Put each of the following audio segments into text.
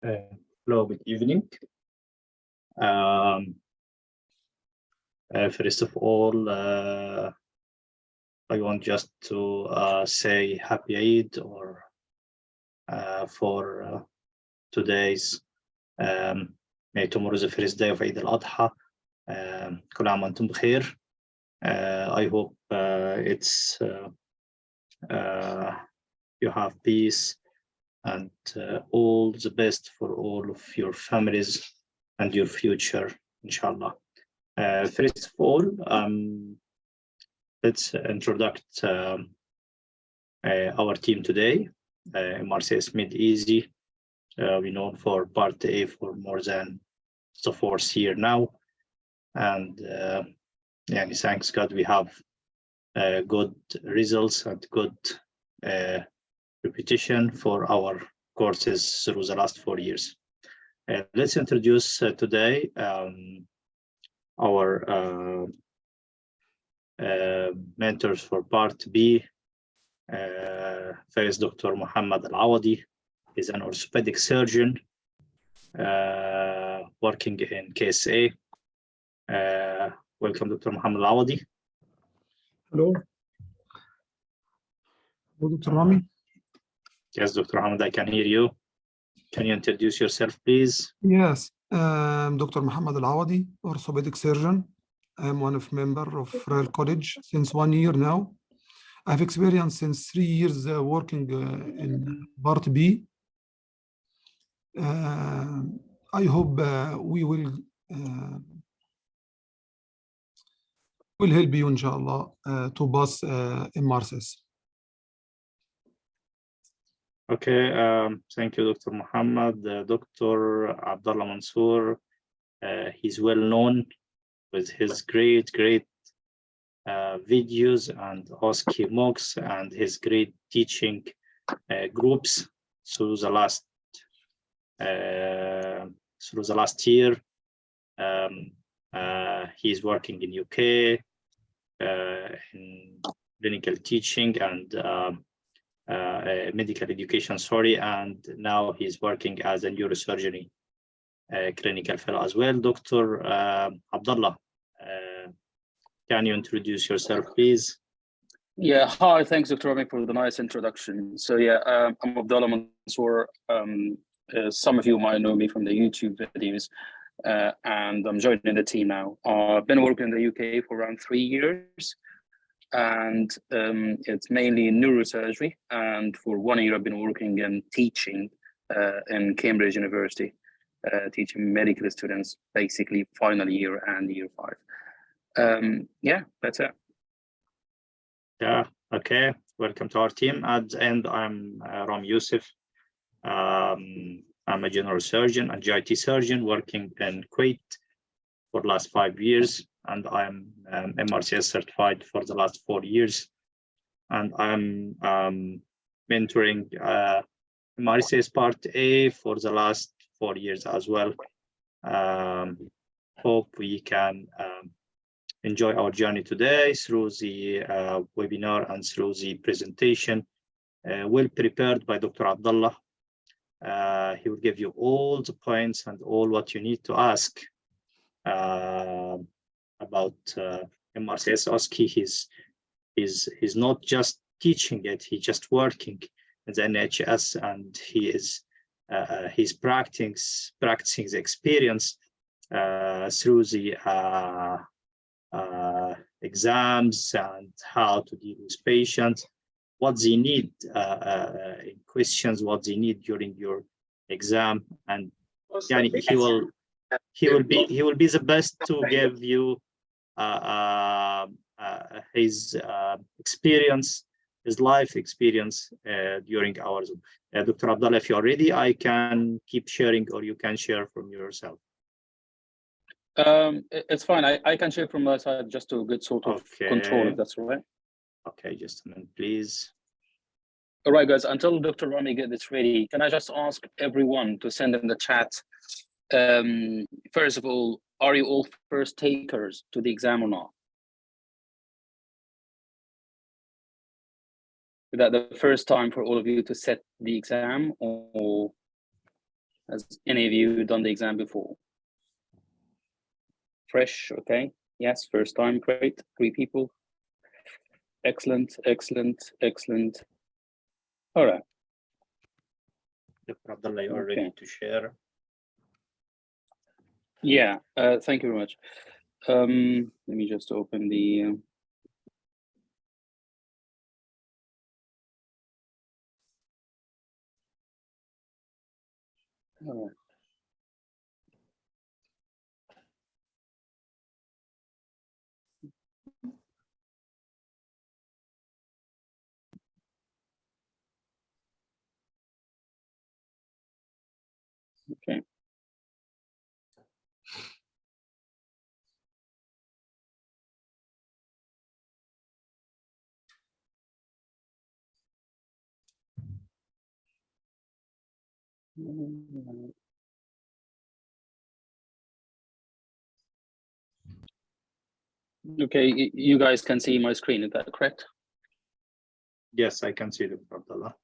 Hello, good evening. First of all, I want just to say Happy Eid or for today's tomorrow is the first day of Eid al-Adha. كل عام وأنتم بخير. I hope it's you have peace and all the best for all of your families and your future, inshallah. First of all, let's introduce our team today. MRCS Made Easy. We're known for Part A for more than the 4th year now, and thanks God we have good results and good repetition for our courses through the last 4 years. Let's introduce today our mentors for Part B. First, Dr. Muhammad Al-Awadi is an orthopedic surgeon working in KSA. Welcome, Dr. Muhammad Al-Awadi. Hello. Hello, Dr. Rami. Yes, Dr. Muhammad, I can hear you. Can you introduce yourself, please? Yes, Dr. Muhammad Al-Awadi, orthopedic surgeon. I'm one of members of Royal College since 1 year now. I've experienced since 3 years working in Part B. I hope we will help you, inshallah, to pass MRCS. Okay, thank you, Dr. Muhammad. Dr. Abdullah Mansour, he's well known with his great videos and OSCE mocks and his great teaching groups through the last year. He's working in UK in clinical teaching and medical education, and now he's working as a neurosurgery clinical fellow as well. Dr. Abdullah, can you introduce yourself, please? Yeah, hi, thanks, Dr. Rami, for the nice introduction. So yeah, I'm Abdullah Mansour. Some of you might know me from the YouTube videos, and I'm joining the team now. I've been working in the UK for around 3 years, and it's mainly neurosurgery. And for 1 year, I've been working and teaching in Cambridge University, teaching medical students, basically final year and year 5. Yeah, that's it. Yeah, okay. Welcome to our team. At the end, I'm Ram Youssef. I'm a general surgeon and GIT surgeon working in Kuwait for the last 5 years, and I'm MRCS certified for the last 4 years. And I'm mentoring MRCS Part A for the last 4 years as well. Hope we can enjoy our journey today through the webinar and through the presentation well prepared by Dr. Abdullah. He will give you all the points and all what you need to ask about MRCS OSCE. He's not just teaching it, he's just working in the NHS, and he's practicing the experience through the exams and how to deal with patients, what they need in questions, what they need during your exam, and he will be the best to give you his experience, his life experience during our Zoom. Dr. Abdullah, if you're ready, I can keep sharing, or you can share from yourself. It's fine. I can share from my side just to get sort of control, if that's all right. Okay, just a minute, please. All right, guys, until Dr. Rami get this ready, can I just ask everyone to send in the chat? First of all, are you all first takers to the exam or not? Is that the first time for all of you to set the exam, or Has any of you done the exam before? Fresh, okay. Yes, first time, great. 3 people. Excellent, excellent, excellent. All right. Dr. Abdullah, you are ready to share? Yeah, thank you very much. Let me just open the all right. Okay. Okay, you guys can see my screen, is that correct? Yes, I can see Dr. Abdullah.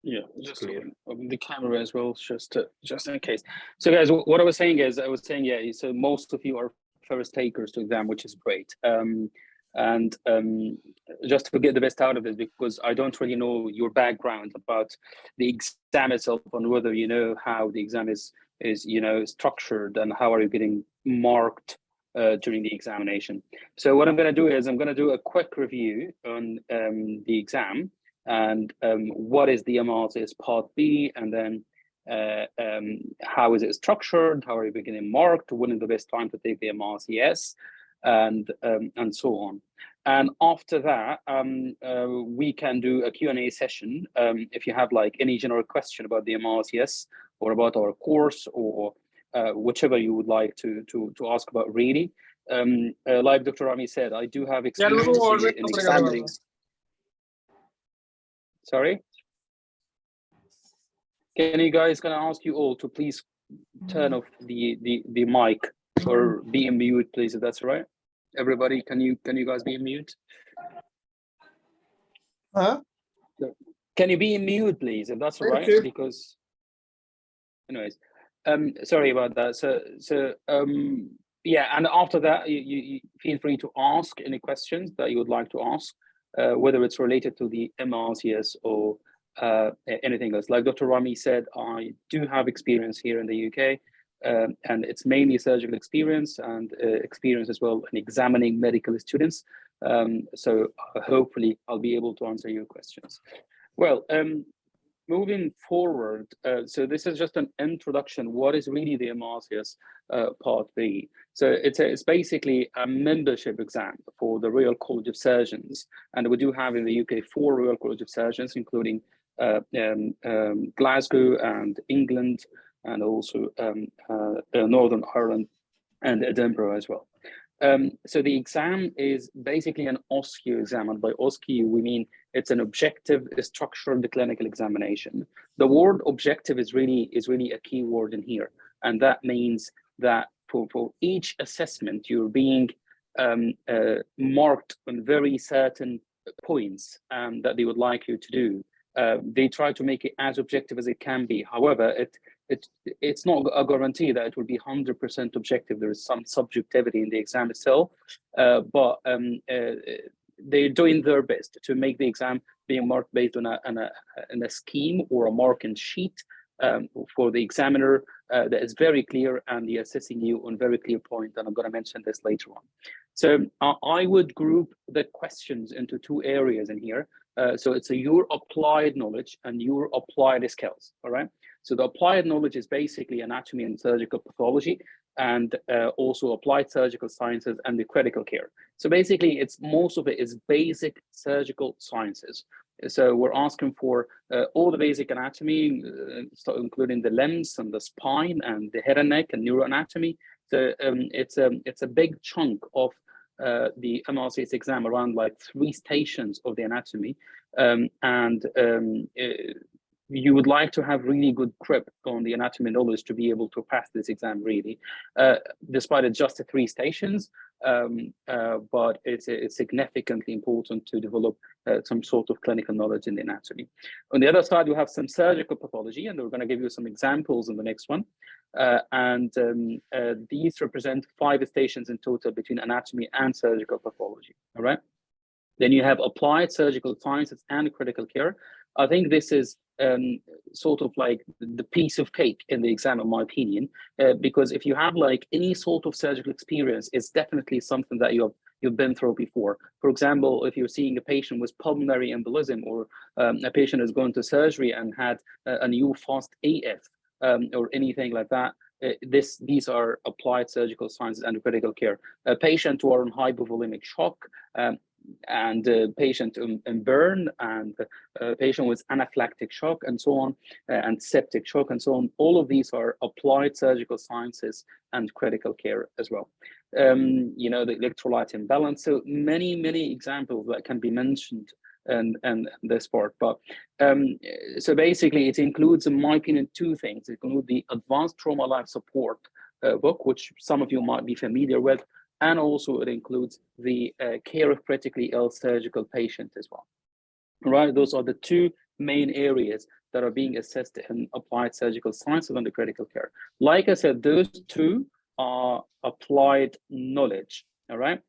Yeah, just open the camera as well, just in case. So guys, what I was saying is, yeah, so most of you are first takers to exam, which is great. Just to get the best out of it, because I don't really know your background about the exam itself and whether you know how the exam is structured and how are you getting marked during the examination. So what I'm going to do is I'm going to do a quick review on the exam and what is the MRCS Part B, and then how is it structured, how are you getting marked, when is the best time to take the MRCS, and so on. And after that, we can do a Q&A session if you have like any general question about the MRCS or about our course or whichever you would like to ask about really. Like Dr. Rami said, I do have experience in examining. Sorry? Can I ask you all to please turn off the mic or be in mute, please, if that's all right? Everybody, can you guys be in mute? Huh? Can you be in mute, please, if that's all right? Because, anyways, sorry about that. So yeah, and after that, you feel free to ask any questions that you would like to ask, whether it's related to the MRCS or anything else. Like Dr. Rami said, I do have experience here in the UK, and it's mainly surgical experience and experience as well in examining medical students. So hopefully I'll be able to answer your questions. Well, moving forward, so this is just an introduction. What is really the MRCS Part B? So it's basically a membership exam for the Royal College of Surgeons. And we do have in the UK 4 Royal College of Surgeons, including Glasgow and England, and also Northern Ireland and Edinburgh as well. So the exam is basically an OSCE exam, and by OSCE we mean it's an objective, structured clinical examination. The word objective is really a key word in here, and that means that for each assessment you're being marked on very certain points that they would like you to do. They try to make it as objective as it can be. However, it's not a guarantee that it will be 100% objective. There is some subjectivity in the exam itself, but they're doing their best to make the exam being marked based on a scheme or a marking sheet for the examiner that is very clear, and they're assessing you on very clear point, and I'm going to mention this later on. So I would group the questions into 2 areas in here. So it's your applied knowledge and your applied skills, all right? So the applied knowledge is basically anatomy and surgical pathology, and also applied surgical sciences and the critical care. So basically, most of it is basic surgical sciences. So we're asking for all the basic anatomy, so including the limbs and the spine and the head and neck and neuroanatomy. So it's a big chunk of the MRCS exam, around like 3 stations of the anatomy, you would like to have really good grip on the anatomy knowledge to be able to pass this exam really. Despite it just 3 stations, but it's significantly important to develop some sort of clinical knowledge in the anatomy. On the other side, we have some surgical pathology, and we're going to give you some examples in the next one. These represent 5 stations in total between anatomy and surgical pathology. All right. Then you have applied surgical sciences and critical care. I think this is sort of like the piece of cake in the exam, in my opinion, because if you have like any sort of surgical experience, it's definitely something that you've been through before. For example, if you're seeing a patient with pulmonary embolism, or a patient is going to surgery and had a new fast AF, or anything like that, these are applied surgical sciences and critical care. A patient who are on hypovolemic shock, and patient in burn, and patient with anaphylactic shock, and so on, and septic shock, and so on. All of these are applied surgical sciences and critical care as well. The electrolyte imbalance. So many examples that can be mentioned and this part. But so basically, it includes, in my opinion, 2 things. It includes the advanced trauma life support book, which some of you might be familiar with. And also it includes the care of critically ill surgical patient as well. Right, those are the 2 main areas that are being assessed in applied surgical sciences and the critical care. Like I said, those 2 are applied knowledge. All right,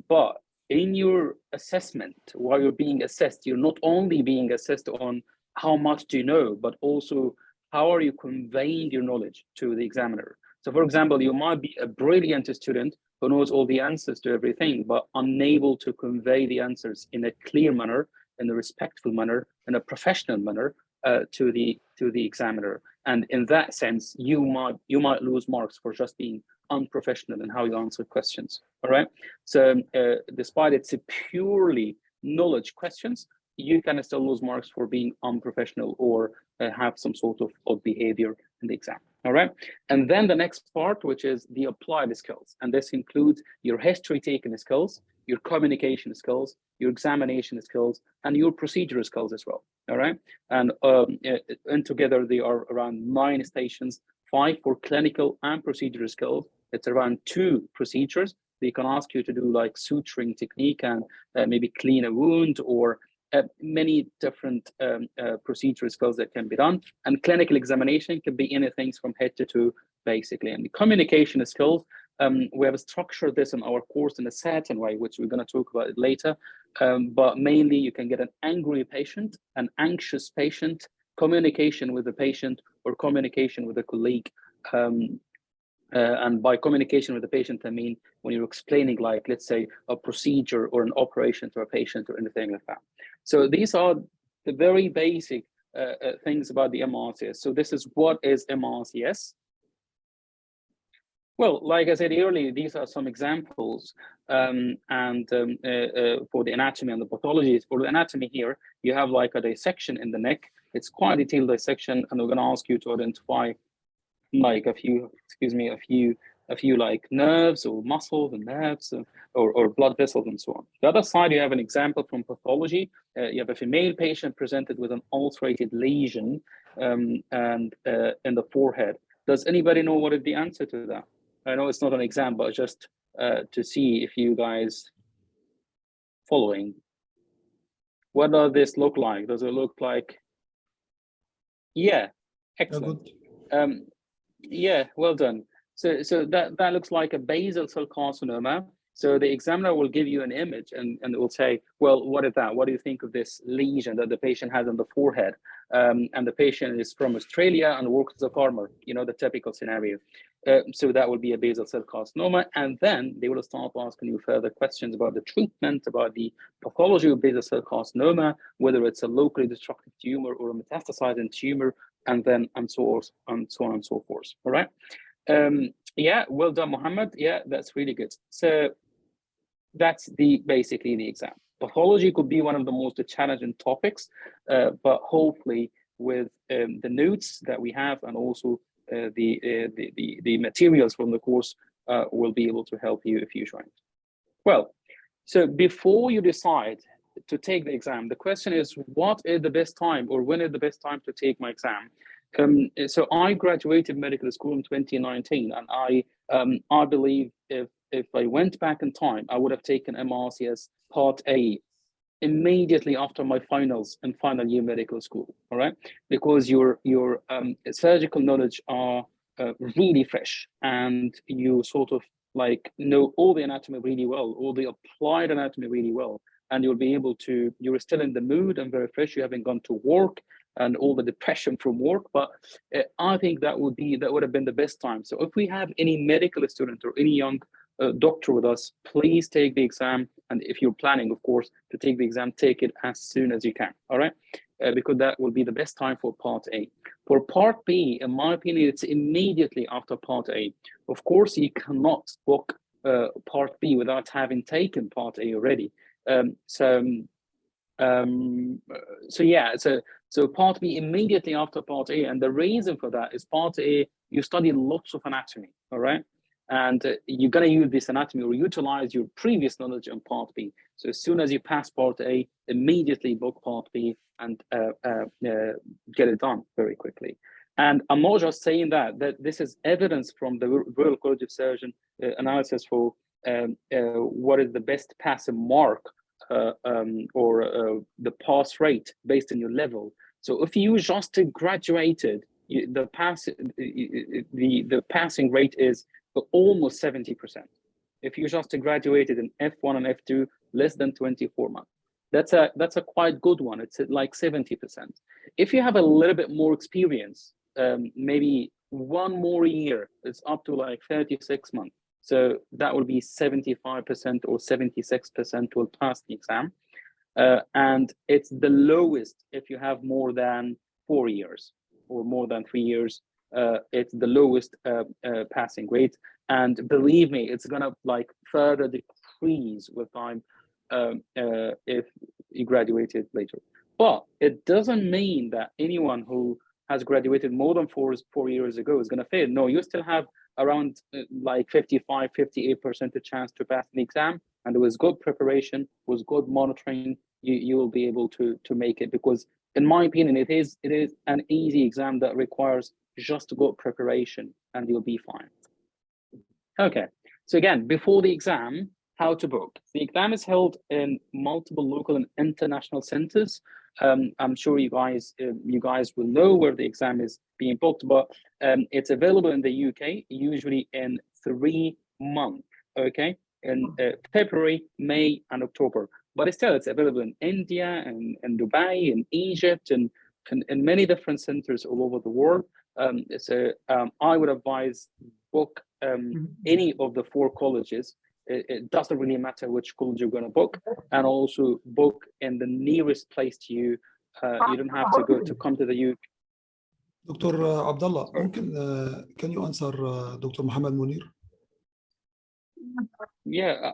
but in your assessment, while you're being assessed, you're not only being assessed on how much do you know, but also how are you conveying your knowledge to the examiner. So, for example, you might be a brilliant student who knows all the answers to everything, but unable to convey the answers in a clear manner, in a respectful manner, in a professional manner to the examiner. And in that sense, you might lose marks for just being unprofessional in how you answer questions. All right. So despite it's a purely knowledge questions, you can still lose marks for being unprofessional or have some sort of odd behavior in the exam. All right. And then the next part, which is the applied skills. And this includes your history taking skills, your communication skills, your examination skills, and your procedural skills as well. All right. And together they are around 9 stations, 5 for clinical and procedural skills. It's around 2 procedures. They can ask you to do like suturing technique and maybe clean a wound, or many different procedural skills that can be done. And clinical examination can be anything from head to toe, basically. And the communication skills, we have structured this in our course in a certain way, which we're going to talk about it later. But mainly you can get an angry patient, an anxious patient, communication with the patient, or communication with a colleague. And by communication with the patient, I mean when you're explaining, like, let's say, a procedure or an operation to a patient or anything like that. So these are the very basic things about the MRCS. So this is what is MRCS. Well, like I said earlier, these are some examples for the anatomy and the pathology. For the anatomy here, you have like a dissection in the neck. It's quite a detailed dissection, and we're going to ask you to identify like a few like nerves or muscles and nerves or blood vessels and so on. The other side, you have an example from pathology. You have a female patient presented with an ulcerated lesion in the forehead. Does anybody know what is the answer to that? I know it's not an exam, but just to see if you guys following. What does this look like? Does it look like? Yeah, excellent. Yeah, well done. So that looks like a basal cell carcinoma. So the examiner will give you an image and it will say, well, what is that? What do you think of this lesion that the patient has on the forehead? And the patient is from Australia and works as a farmer, you know, the typical scenario. So that will be a basal cell carcinoma. And then they will start asking you further questions about the treatment, about the pathology of basal cell carcinoma, whether it's a locally destructive tumor or a metastasizing tumor, and so on and so forth. All right. Yeah, well done, Mohammed. Yeah, that's really good. So that's basically the exam. Pathology could be one of the most challenging topics, but hopefully with the notes that we have and also the materials from the course will be able to help you if you join. Well, so before you decide to take the exam, the question is, what is the best time, or when is the best time to take my exam? So I graduated medical school in 2019, and I believe if if I went back in time, I would have taken MRCS Part A immediately after my finals and final year medical school. All right, because your surgical knowledge are really fresh, and you sort of like know all the anatomy really well, all the applied anatomy really well, and you'll be able to. You're still in the mood and very fresh. You haven't gone to work and all the depression from work, but I think that would have been the best time. So if we have any medical student or any young doctor with us, please take the exam. And if you're planning, of course, to take the exam, take it as soon as you can. All right, because that will be the best time for Part A. For Part B, in my opinion, it's immediately after Part A. Of course, you cannot book Part B without having taken Part A already. So Part B immediately after Part A, and the reason for that is Part A, you study lots of anatomy, all right? And you're gonna use this anatomy or utilize your previous knowledge in Part B. So as soon as you pass Part A, immediately book Part B and get it done very quickly. And I'm not just saying that this is evidence from the Royal College of Surgeons analysis for what is the best passing mark or the pass rate based on your level. So if you just graduated, the passing rate is almost 70%. If you just graduated in F1 and F2 less than 24 months, that's a quite good one. It's like 70%. If you have a little bit more experience, maybe one more year, it's up to like 36 months. So that will be 75% or 76% will pass the exam. And it's the lowest if you have more than 4 years or more than 3 years. It's the lowest passing rate. And believe me, it's gonna like further decrease with time if you graduated later. But it doesn't mean that anyone who has graduated more than 4 years ago is gonna fail. No, you still have around like 55, 58% chance to pass the exam, and with good preparation, with good monitoring, you will be able to make it. Because in my opinion, it is an easy exam that requires just good preparation, and you'll be fine. Okay, so again, before the exam, how to book. The exam is held in multiple local and international centers. I'm sure you guys will know where the exam is being booked, but it's available in the UK, usually in 3 months, okay? In February, May, and October. But still, it's available in India, and Dubai, and Egypt, and many different centers all over the world. I would advise book any of the 4 colleges. It doesn't really matter which college you're going to book, and also book in the nearest place to you. You don't have to come to the UK. دكتور عبد الله ممكن can you answer دكتور محمد منير? Yeah,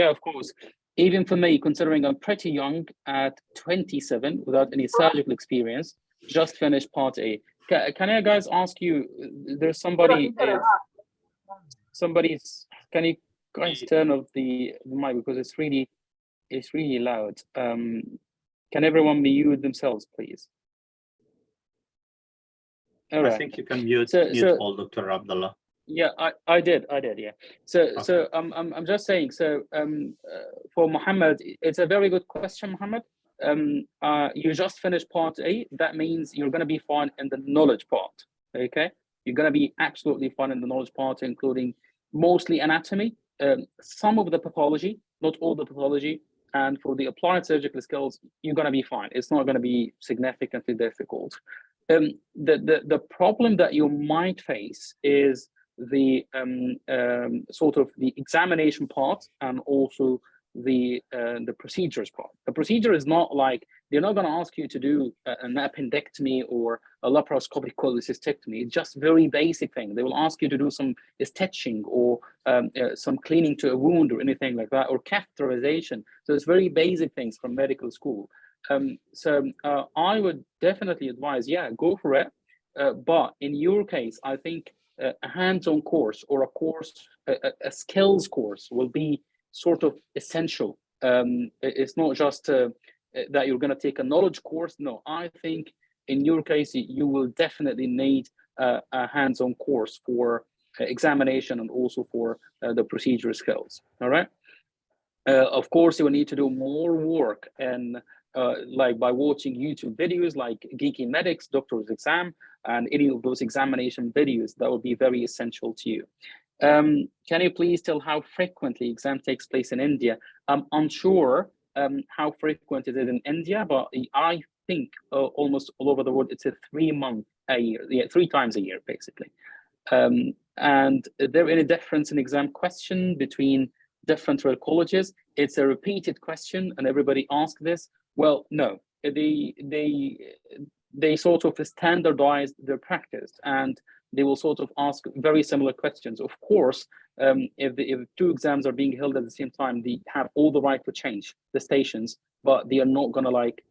of course. Even for me, considering I'm pretty young at 27 without any surgical experience, just finished Part A. Can I guys ask you, there's can you guys turn off the mic because it's really loud. Can everyone mute themselves, please? All right. I think you can mute all, Dr. Abdullah. Yeah, I did, yeah. So I'm just saying. So for Mohammed, it's a very good question, Mohammed. You just finished Part A. That means you're going to be fine in the knowledge part. Okay, you're going to be absolutely fine in the knowledge part, including mostly anatomy, some of the pathology, not all the pathology. And for the applied surgical skills, you're going to be fine. It's not going to be significantly difficult. The problem that you might face is the sort of the examination part, and also the procedures part. The procedure is not like, they're not going to ask you to do an appendectomy or a laparoscopic cholecystectomy. It's just very basic thing. They will ask you to do some stitching or some cleaning to a wound or anything like that, or catheterization. So it's very basic things from medical school. I would definitely advise, yeah, go for it. But in your case, I think a hands-on course or a course, a skills course will be sort of essential. It's not just that you're going to take a knowledge course. No, I think in your case, you will definitely need a hands-on course for examination and also for the procedure skills. All right. Of course, you will need to do more work and like by watching YouTube videos like Geeky Medics, Doctor's Exam, and any of those examination videos that will be very essential to you. Can you please tell how frequently exam takes place in India? I'm unsure how frequent it is in India, but I think almost all over the world it's a 3 month a year, yeah, 3 times a year basically. And is there any difference in exam question between different royal colleges? It's a repeated question and everybody asks this. Well, no, they sort of standardize their practice and they will sort of ask very similar questions. Of course, if 2 exams are being held at the same time, they have all the right to change the stations, but they are not gonna like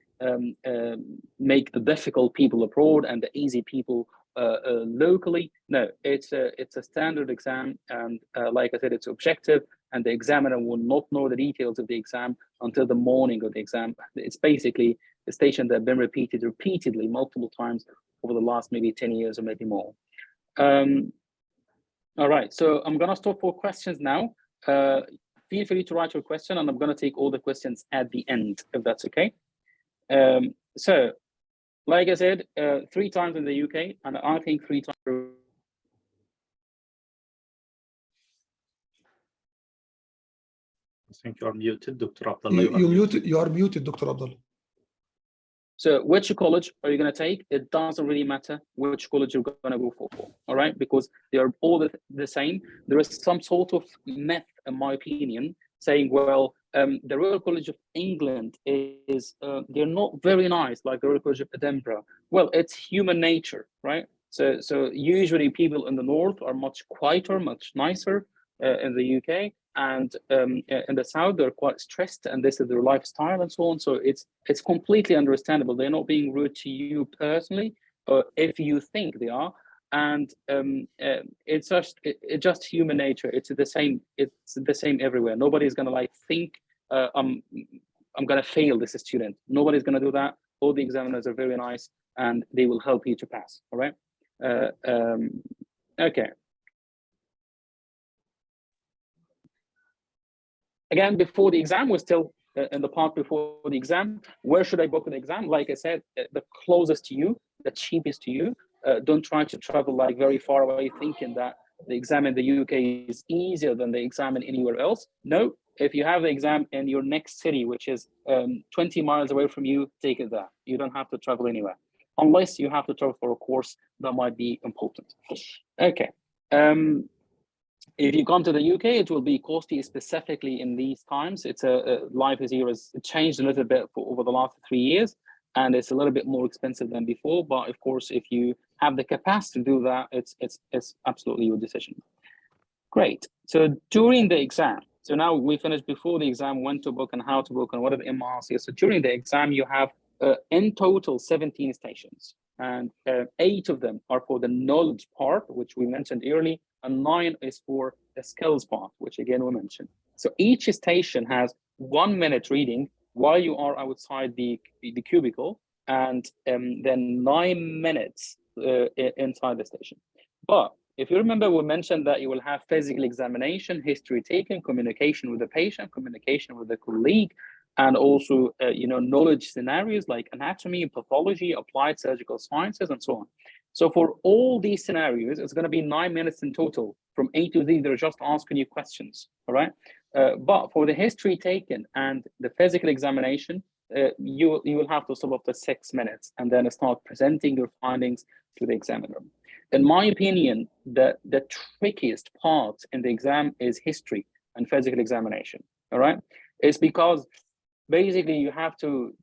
make the difficult people abroad and the easy people locally. No, it's a standard exam, and like I said, it's objective, and the examiner will not know the details of the exam until the morning of the exam. It's basically a station that have been repeated repeatedly multiple times over the last maybe 10 years or maybe more. All right, so I'm gonna stop for questions now. Feel free to write your question, and I'm gonna take all the questions at the end, if that's okay. So, like I said, 3 times in the UK, and I think 3 times. I think you're muted, Dr. Abdullah. You are muted, Dr. Abdullah. So which college are you going to take? It doesn't really matter which college you're going to go for, all right? Because they are all the same. There is some sort of myth, in my opinion, saying, well, the Royal College of England is, they're not very nice, like the Royal College of Edinburgh. Well, it's human nature, right? So usually people in the north are much quieter, much nicer in the UK. And in the south, they're quite stressed, and this is their lifestyle and so on. So it's completely understandable. They're not being rude to you personally, if you think they are. And it's just human nature. It's the same. It's the same everywhere. Nobody's gonna like think I'm gonna fail this student. Nobody's gonna do that. All the examiners are very nice, and they will help you to pass. All right. Okay. Again, before the exam, we're still in the part before the exam. Where should I book the exam? Like I said, the closest to you, the cheapest to you. Don't try to travel like very far away thinking that the exam in the UK is easier than the exam in anywhere else. No, if you have the exam in your next city, which is 20 miles away from you, take it there. You don't have to travel anywhere, unless you have to travel for a course that might be important. Okay. If you come to the UK, it will be costly, specifically in these times. It's life is here has changed a little bit over the last 3 years, and it's a little bit more expensive than before. But of course, if you have the capacity to do that, it's absolutely your decision. Great. So during the exam, so now we finished before the exam, when to book and how to book and what are the MRCS. So during the exam, you have in total 17 stations, and 8 of them are for the knowledge part, which we mentioned earlier, and 9 is for the skills part, which again we mentioned. So each station has 1 minute reading while you are outside the cubicle, and then 9 minutes inside the station. But if you remember, we mentioned that you will have physical examination, history taken, communication with the patient, communication with the colleague, and also knowledge scenarios like anatomy, pathology, applied surgical sciences, and so on. So for all these scenarios, it's going to be 9 minutes in total. From A to Z, they're just asking you questions, all right? But for the history taken and the physical examination, you will have to stop after 6 minutes and then start presenting your findings to the examiner. In my opinion, the trickiest part in the exam is history and physical examination, all right? It's because basically you have to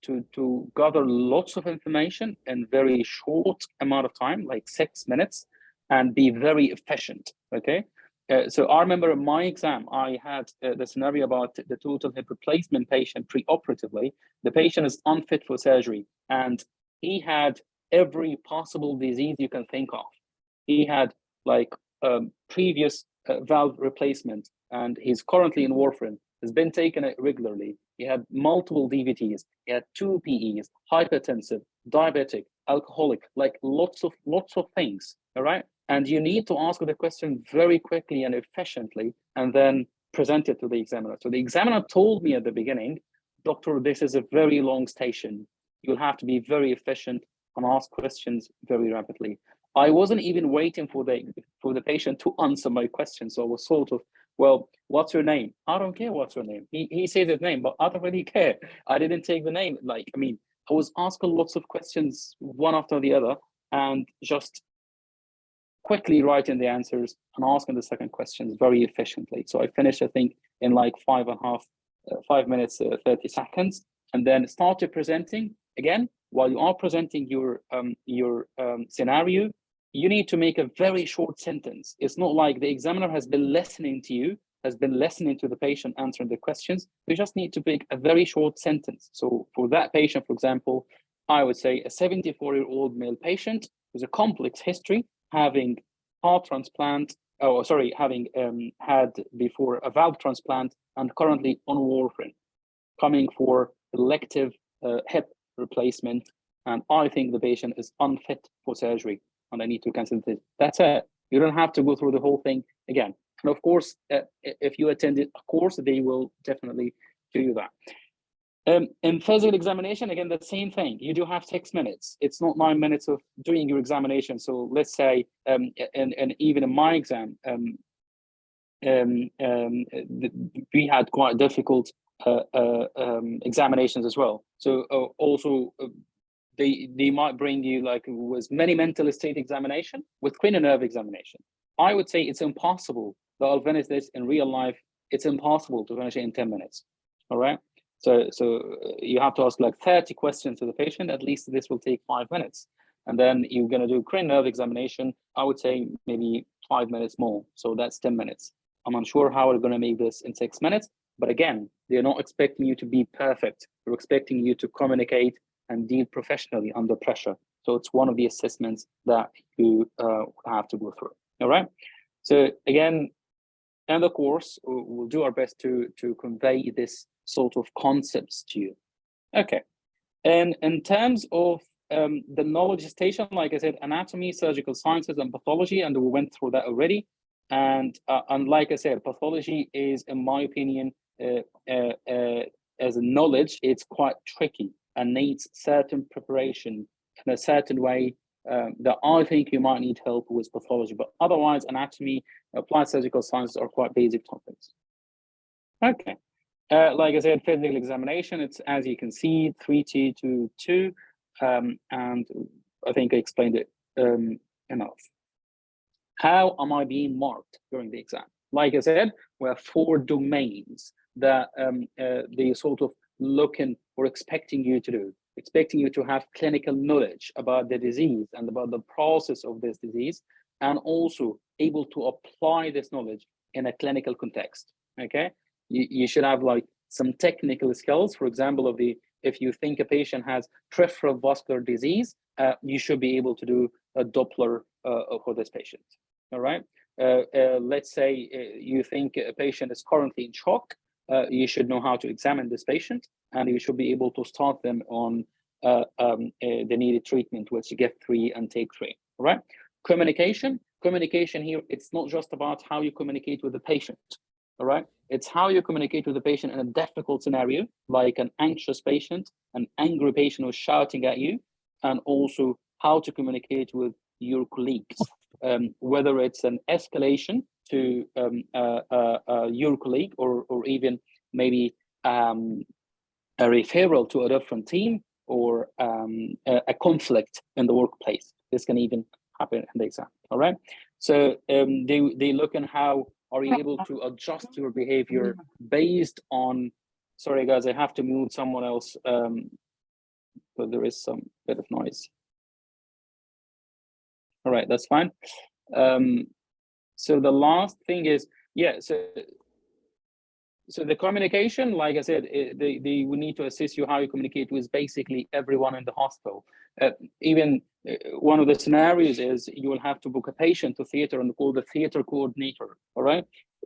gather lots of information in very short amount of time, like 6 minutes, and be very efficient, okay? So I remember in my exam, I had the scenario about the total hip replacement patient pre-operatively. The patient is unfit for surgery, and he had every possible disease you can think of. He had like previous valve replacement, and he's currently in warfarin, has been taken regularly. He had multiple DVTs, he had 2 PEs, hypertensive, diabetic, alcoholic, like lots of things, all right? And you need to ask the question very quickly and efficiently, and then present it to the examiner. So the examiner told me at the beginning, doctor, this is a very long station. You'll have to be very efficient and ask questions very rapidly. I wasn't even waiting for the patient to answer my question. So I was sort of, well, what's your name? I don't care what's your name. He said his name, but I don't really care. I didn't take the name. Like, I mean, I was asking lots of questions one after the other and just quickly writing the answers and asking the second questions very efficiently. So I finished, I think, in like 5 minutes, 30 seconds, and then started presenting. Again, while you are presenting your scenario, you need to make a very short sentence. It's not like the examiner has been listening to you, has been listening to the patient answering the questions. You just need to make a very short sentence. So for that patient, for example, I would say a 74-year-old male patient with a complex history, having heart transplant, having had before a valve transplant and currently on warfarin, coming for elective hip replacement. And I think the patient is unfit for surgery and I need to cancel it. That's it. You don't have to go through the whole thing again. And of course, if you attended a course, they will definitely do that. In physical examination, again, the same thing. You do have 6 minutes. It's not 9 minutes of doing your examination. So let's say, and even in my exam, we had quite difficult examinations as well. So also, they might bring you like with many mental state examination with cranial nerve examination. I would say it's impossible that I'll finish this in real life. It's impossible to finish it in 10 minutes. All right. So you have to ask like 30 questions to the patient. At least this will take 5 minutes. And then you're going to do cranial nerve examination. I would say maybe 5 minutes more. So that's 10 minutes. I'm unsure how we're going to make this in 6 minutes. But again, they're not expecting you to be perfect. They're expecting you to communicate and deal professionally under pressure. So it's one of the assessments that you have to go through. All right. So again, in the course, we'll do our best to convey this sort of concepts to you. Okay. And in terms of the knowledge station, like I said, anatomy, surgical sciences, and pathology, and we went through that already. And like I said, pathology is, in my opinion, as a knowledge, it's quite tricky and needs certain preparation in a certain way that I think you might need help with pathology. But otherwise, anatomy, applied surgical sciences are quite basic topics. Okay. Like I said, physical examination, it's, as you can see, 3T to 2, and I think I explained it enough. How am I being marked during the exam? Like I said, we have 4 domains that they sort of looking or expecting you to do, expecting you to have clinical knowledge about the disease and about the process of this disease, and also able to apply this knowledge in a clinical context, okay? You should have like some technical skills. For example, if you think a patient has peripheral vascular disease, you should be able to do a Doppler for this patient. All right. Let's say you think a patient is currently in shock. You should know how to examine this patient, and you should be able to start them on the needed treatment, which GEF3 and TAKE3. All right. Communication here, it's not just about how you communicate with the patient. All right. It's how you communicate with the patient in a difficult scenario, like an anxious patient, an angry patient who's shouting at you, and also how to communicate with your colleagues, whether it's an escalation to your colleague or even maybe a referral to a different team or a conflict in the workplace. This can even happen in the exam. All right. So they look at how are you able to adjust your behavior based on, sorry guys, I have to mute someone else, but there is some bit of noise. All right, that's fine. So the last thing is, yeah, so the communication, like I said, they will need to assist you how you communicate with basically everyone in the hospital. Even one of the scenarios is you will have to book a patient to theater and call the theater coordinator. All right,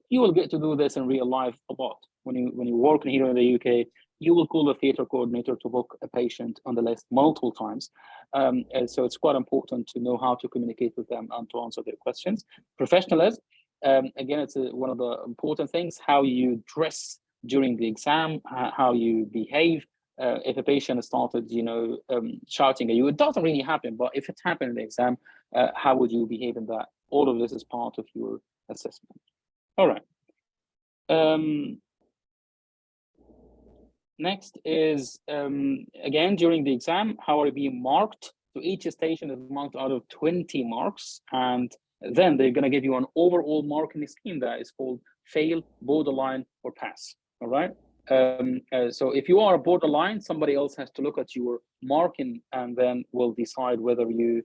you will get to do this in real life a lot when you're working here in the UK. you will call the theater coordinator to book a patient on the list multiple times. And so it's quite important to know how to communicate with them and to answer their questions. Professionalism, again, it's one of the important things, how you dress during the exam, how you behave. If a patient started, shouting at you, it doesn't really happen, but if it happened in the exam, how would you behave in that? All of this is part of your assessment. All right. Next is, again, during the exam, how are you being marked? So each station is marked out of 20 marks, and then they're going to give you an overall marking scheme that is called fail, borderline, or pass. All right. So if you are a borderline, somebody else has to look at your marking and then will decide whether you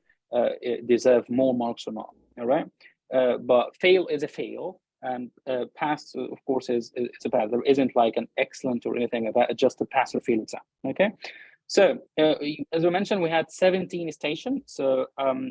deserve more marks or not. All right. But fail is a fail, and pass, of course, is a pass. There isn't like an excellent or anything like that. It's just a pass or fail exam. Okay. So as we mentioned, we had 17 stations. So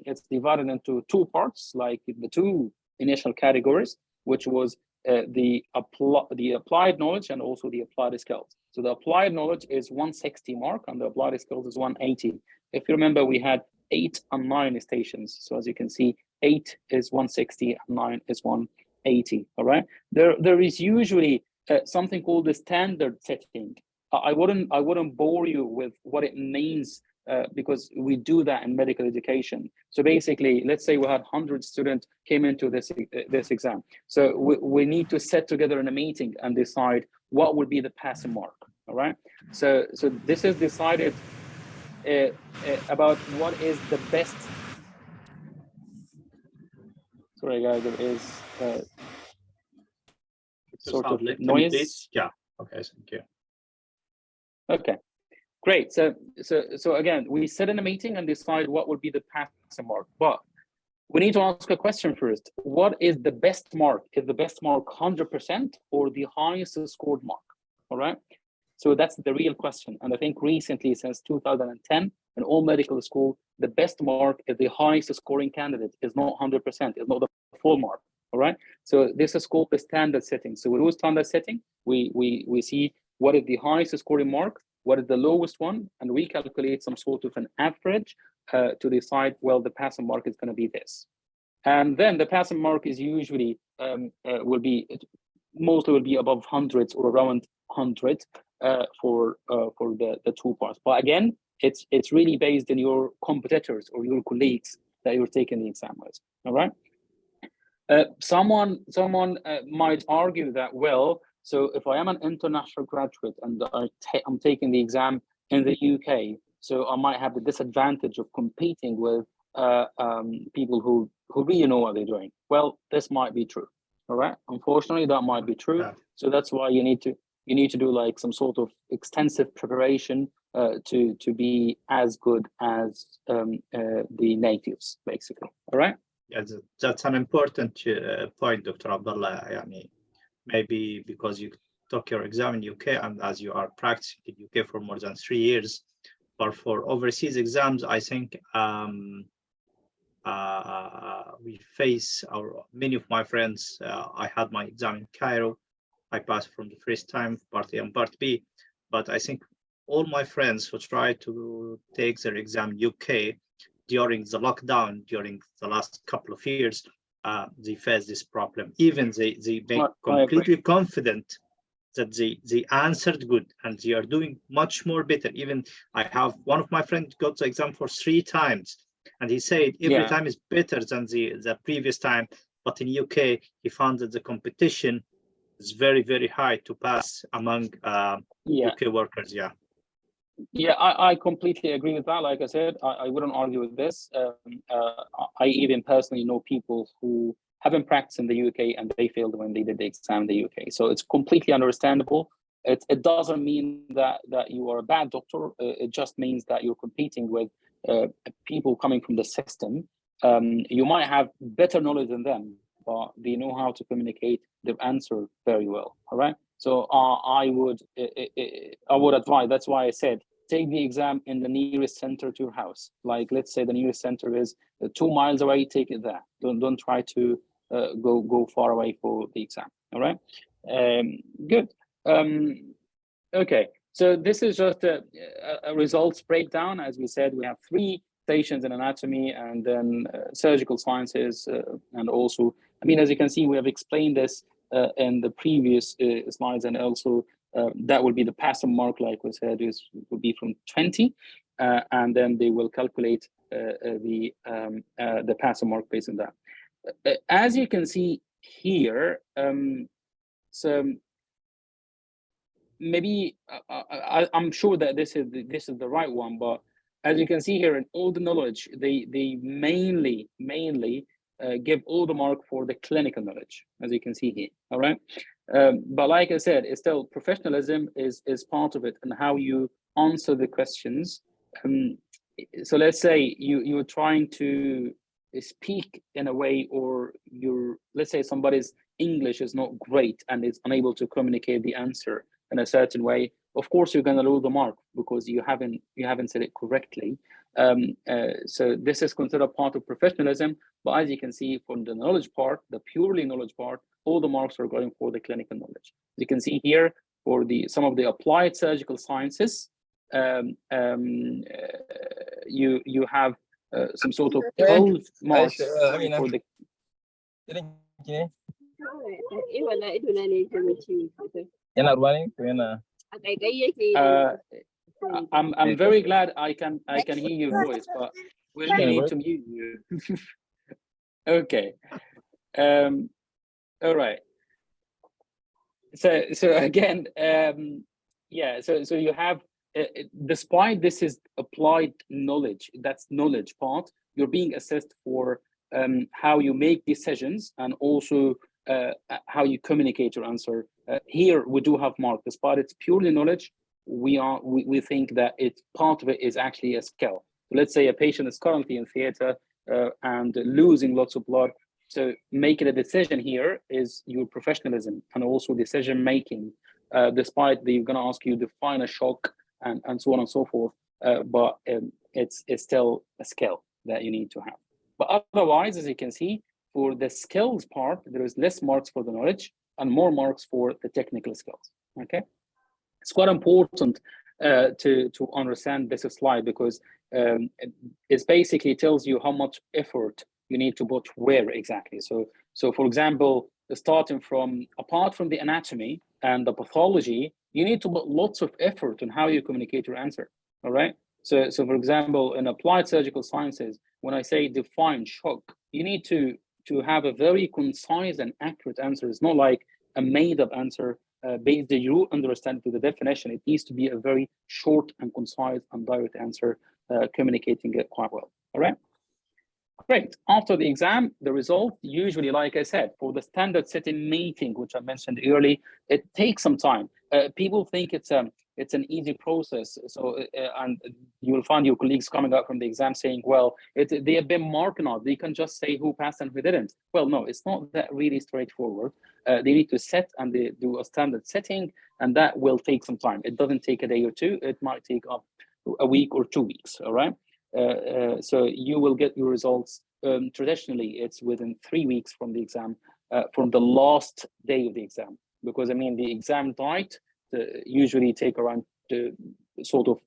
it's divided into two parts, like the two initial categories, which was the applied knowledge and also the applied skills. So the applied knowledge is 160 mark and the applied skills is 180. If you remember, we had 8 and 9 stations. So as you can see, 8 is 160 and 9 is 180. All right. There is usually something called the standard setting. I wouldn't bore you with what it means because we do that in medical education. So basically, let's say we had 100 students came into this exam. So we need to sit together in a meeting and decide what would be the passing mark. All right. So this is decided about what is the best. Sorry, guys, there is sort of noise. Yeah. Okay. Thank you. Okay. Great. So again, we sit in a meeting and decide what would be the passing mark. But we need to ask a question first. What is the best mark? Is the best mark 100% or the highest scored mark? All right. So that's the real question. And I think recently, since 2010, in all medical school, the best mark is the highest scoring candidate. Is not 100%. It's not the full mark. All right. So this is called the standard setting. So we do standard setting. We see what is the highest scoring mark, what is the lowest one, and we calculate some sort of an average to decide, well, the passing mark is going to be this. And then the passing mark is usually mostly will be above hundreds or around 100 for the two parts. But again, it's really based on your competitors or your colleagues that you're taking the exam with. All right. Someone might argue that, well, so if I am an international graduate and I'm taking the exam in the UK, so I might have the disadvantage of competing with people who really know what they're doing. Well, this might be true. All right. Unfortunately, that might be true. Yeah. So that's why you need to do like some sort of extensive preparation to be as good as the natives, basically. All right. Yeah, that's an important point, Dr. Abdullah. Maybe because you took your exam in UK and as you are practicing in UK for more than 3 years, but for overseas exams, I think we face many of my friends. I had my exam in Cairo. I passed from the first time, part A and part B, but I think all my friends who try to take their exam in UK during the lockdown, during the last couple of years, they face this problem. Even they make completely confident that they answered good and they are doing much more better. Even I have one of my friends got the exam for 3 times and he said every time is better than the previous time. But in UK, he found that the competition is very, very high to pass among UK workers. Yeah, I completely agree with that. Like I said, I wouldn't argue with this. I even personally know people who haven't practiced in the UK and they failed when they did the exam in the UK. So it's completely understandable. It doesn't mean that you are a bad doctor. It just means that you're competing with people coming from the system. You might have better knowledge than them, but they know how to communicate their answer very well. All right. So I would advise. That's why I said take the exam in the nearest center to your house. Like let's say the nearest center is 2 miles away. Take it there. Don't try to go far away for the exam. All right. Good. Okay. So this is just a results breakdown. As we said, we have 3 stations in anatomy, and then surgical sciences, and also, I mean, as you can see, we have explained this in the previous slides, and also that will be the passing mark, like we said, will be from 20, and then they will calculate the passing mark based on that. As you can see here, so maybe I'm sure that this is the right one, but as you can see here, in all the knowledge, they mainly give all the mark for the clinical knowledge, as you can see here. All right, but like I said, it's still professionalism is part of it, and how you answer the questions. So let's say you're trying to speak in a way, or let's say somebody's English is not great and is unable to communicate the answer in a certain way. Of course, you're going to lose the mark because you haven't said it correctly. So this is considered part of professionalism. But as you can see from the knowledge part, the purely knowledge part, all the marks are going for the clinical knowledge. You can see here for some of the applied surgical sciences, you have some sort of 12 marks for the. I'm very glad I can hear your voice, but we really need to mute you. Okay. All right. So again, yeah. So you have, despite this is applied knowledge, that's knowledge part, you're being assessed for how you make decisions, and also how you communicate your answer. Here we do have mark, despite it's purely knowledge. We think that it's part of it is actually a skill. So let's say a patient is currently in theater and losing lots of blood. So making a decision here is your professionalism and also decision making. Despite they're going to ask you to define a shock and so on and so forth, but it's still a skill that you need to have. But otherwise, as you can see, for the skills part, there is less marks for the knowledge and more marks for the technical skills. Okay, it's quite important to understand this slide, because it basically tells you how much effort you need to put where exactly. So for example, starting from, apart from the anatomy and the pathology, you need to put lots of effort on how you communicate your answer. All right. So for example, in applied surgical sciences, when I say define shock, you need to have a very concise and accurate answer. It's not like a made-up answer based on your understanding to the definition. It needs to be a very short and concise and direct answer, communicating it quite well. All right. Great. After the exam, the result, usually, like I said, for the standard setting meeting, which I mentioned earlier, it takes some time. People think it's an easy process. So, and you will find your colleagues coming out from the exam saying, well, they have been marked out. They can just say who passed and who didn't. Well, no, it's not that really straightforward. They need to set and they do a standard setting, and that will take some time. It doesn't take a day or two. It might take up a week or 2 weeks. All right. So you will get your results. Traditionally, it's within 3 weeks from the exam, from the last day of the exam, because I mean the exam date usually take around sort of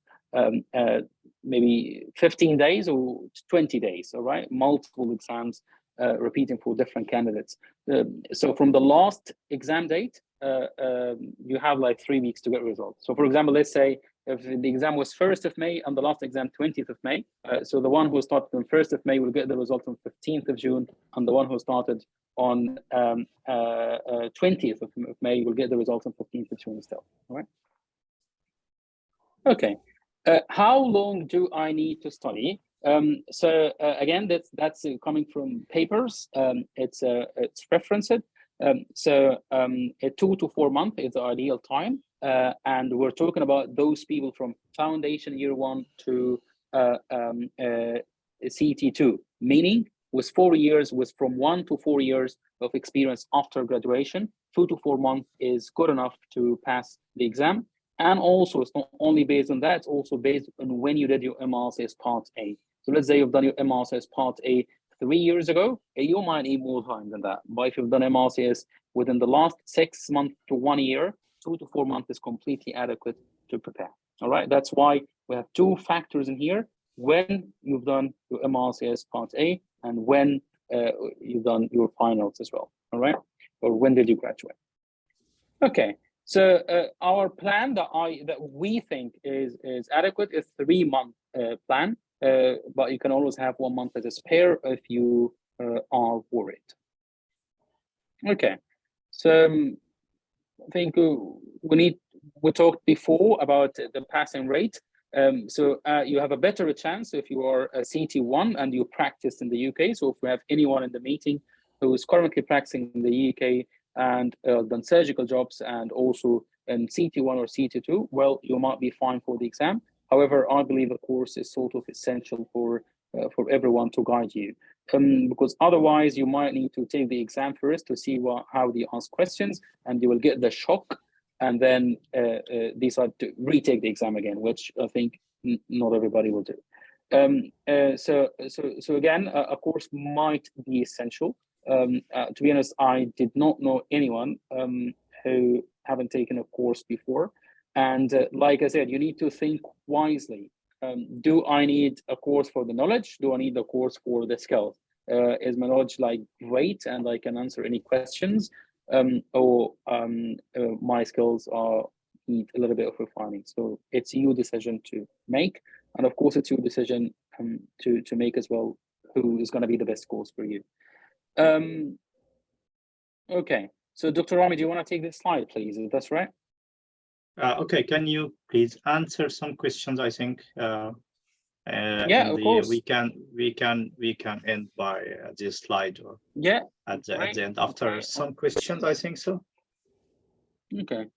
maybe 15 days or 20 days. All right, multiple exams repeating for different candidates. So from the last exam date, you have like 3 weeks to get results. So for example, let's say if the exam was 1st of May and the last exam 20th of May, so the one who started on 1st of May will get the result on 15th of June, and the one who started on 20th of May will get the result on 15th of June still. All right. Okay. How long do I need to study? So again, that's coming from papers. It's referenced. So 2 to 4 months is the ideal time. And we're talking about those people from foundation year 1 to CT2, meaning with 4 years, with from 1 to 4 years of experience after graduation. 2 to 4 months is good enough to pass the exam. And also, it's not only based on that, it's also based on when you did your MRCS Part A. So let's say you've done your MRCS Part A 3 years ago, you might need more time than that. But if you've done MRCS within the last 6 months to 1 year, 2 to 4 months is completely adequate to prepare. All right, that's why we have two factors in here: when you've done your MRCS Part A and when you've done your finals as well. All right, or when did you graduate? Okay, so our plan that we think is adequate is 3-month plan, but you can always have 1 month as a spare if you are worried. Okay, so I think we talked before about the passing rate. So you have a better chance if you are a CT1 and you practice in the UK. So if we have anyone in the meeting who is currently practicing in the UK and done surgical jobs and also in CT1 or CT2, well, you might be fine for the exam. However, I believe the course is sort of essential for everyone to guide you. Because otherwise you might need to take the exam first to see how they ask questions, and you will get the shock and then decide to retake the exam again, which I think not everybody will do. So again, a course might be essential. To be honest, I did not know anyone who haven't taken a course before. And like I said, you need to think wisely. Do I need a course for the knowledge? Do I need a course for the skills? Is my knowledge like great and I can answer any questions? Or my skills need a little bit of refining? So it's your decision to make. And of course, it's your decision to make as well who is going to be the best course for you. Okay, so Dr. Rami, do you want to take this slide, please? Is that right? Okay, can you please answer some questions? I think yeah, of course. We can end by this slide, or at the end after some questions. I think so. Okay,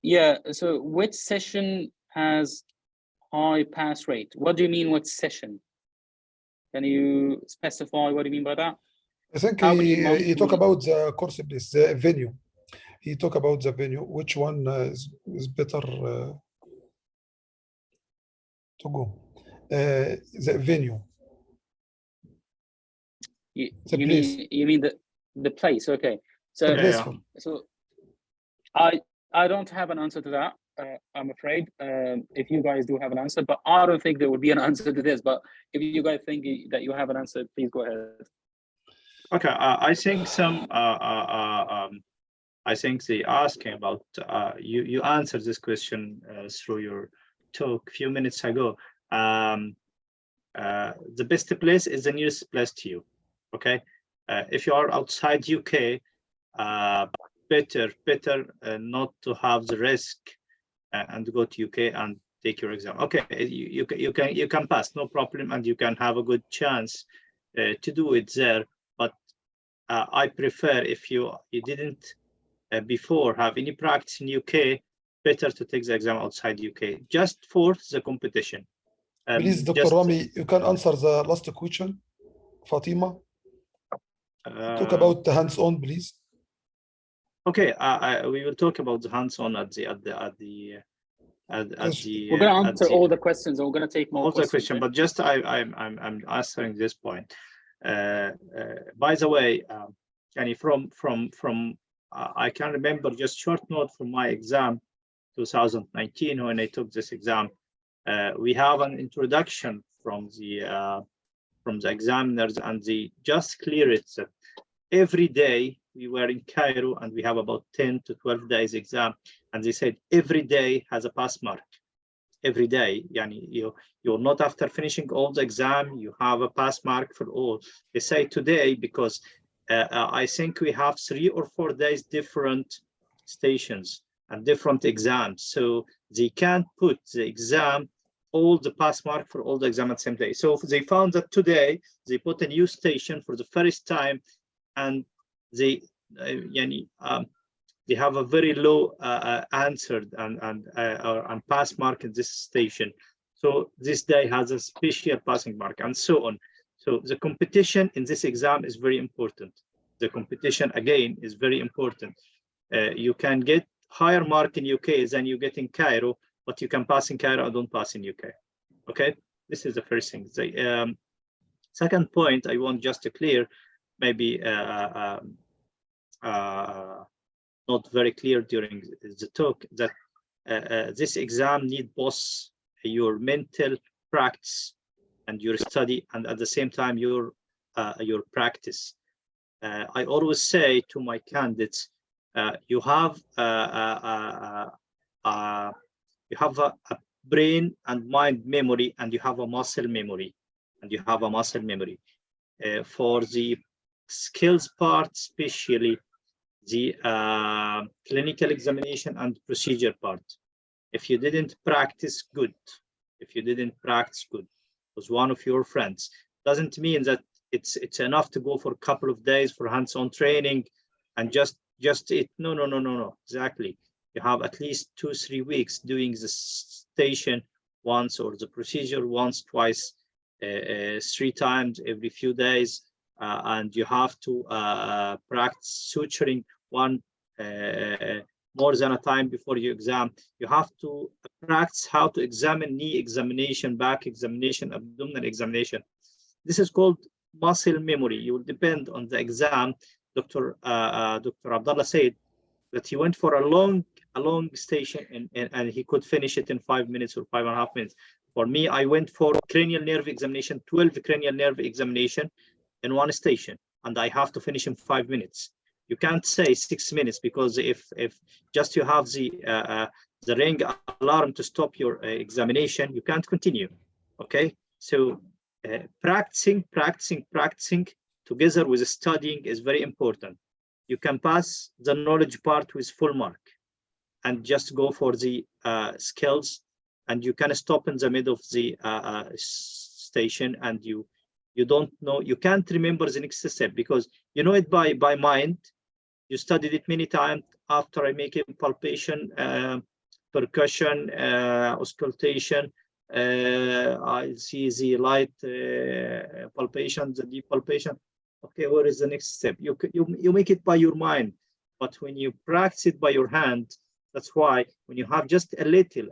yeah. So which session has high pass rate? What do you mean with session? Can you specify what do you mean by that? I think he talk about the course place, the venue. He talk about the venue. Which one is better to go? The venue. You mean the place? Okay. So so I don't have an answer to that. I'm afraid. If you guys do have an answer, but I don't think there would be an answer to this. But if you guys think that you have an answer, please go ahead. Okay, I think some. I think they asking about. You answered this question through your talk a few minutes ago. The best place is the nearest place to you. Okay, if you are outside UK, better not to have the risk and go to UK and take your exam. Okay, you can pass, no problem, and you can have a good chance to do it there. But I prefer, if you didn't before have any practice in UK, better to take the exam outside UK just for the competition. Please, Dr. Rami, you can answer the last question, Fatima. Talk about the hands-on, please. Okay, we will talk about the hands-on at the. We're going to answer all the questions, and we're going to take more all questions. The question, but just I'm answering this point. By the way, Kenny, from I can remember just short note from my exam 2019 when I took this exam. We have an introduction from the examiners, and they just clear it that every day we were in Cairo and we have about 10 to 12 days exam, and they said every day has a pass mark. Every day, yani you're not after finishing all the exam, you have a pass mark for all. They say today because I think we have 3 or 4 days different stations and different exams, so they can't put the exam all the pass mark for all the exam at the same day. So they found that today they put a new station for the first time, and they they have a very low answered and pass mark in this station. So this day has a special passing mark and so on. So the competition in this exam is very important. The competition again is very important. You can get higher mark in UK than you get in Cairo, but you can pass in Cairo and don't pass in UK. Okay, this is the first thing. The second point I want just to clear, maybe not very clear during the talk, that this exam need both your mental practice and your study, and at the same time your practice. I always say to my candidates, you have a brain and mind memory, and you have a muscle memory, for the skills part, especially the clinical examination and procedure part. If you didn't practice good, with one of your friends, doesn't mean that it's enough to go for a couple of days for hands-on training and just it. No, exactly. You have at least 2-3 weeks doing the station once, or the procedure once, twice, 3 times every few days, and you have to practice suturing one more than a time before your exam. You have to practice how to examine knee examination, back examination, abdominal examination. This is called muscle memory. You will depend on the exam. Dr. Abdullah said that he went for a long station and he could finish it in 5 minutes or 5.5 minutes. For me, I went for cranial nerve examination, 12 cranial nerve examination in one station, and I have to finish in 5 minutes. You can't say 6 minutes, because if just you have the ring alarm to stop your examination, you can't continue. Okay, so practicing together with studying is very important. You can pass the knowledge part with full mark and just go for the skills, and you can stop in the middle of the station, and you don't know, you can't remember the next step, because you know it by mind. You studied it many times. After I make a palpation, percussion, auscultation, I see the light palpation, the deep palpation. Okay, where is the next step? You make it by your mind, but when you practice it by your hand, that's why when you have just a little,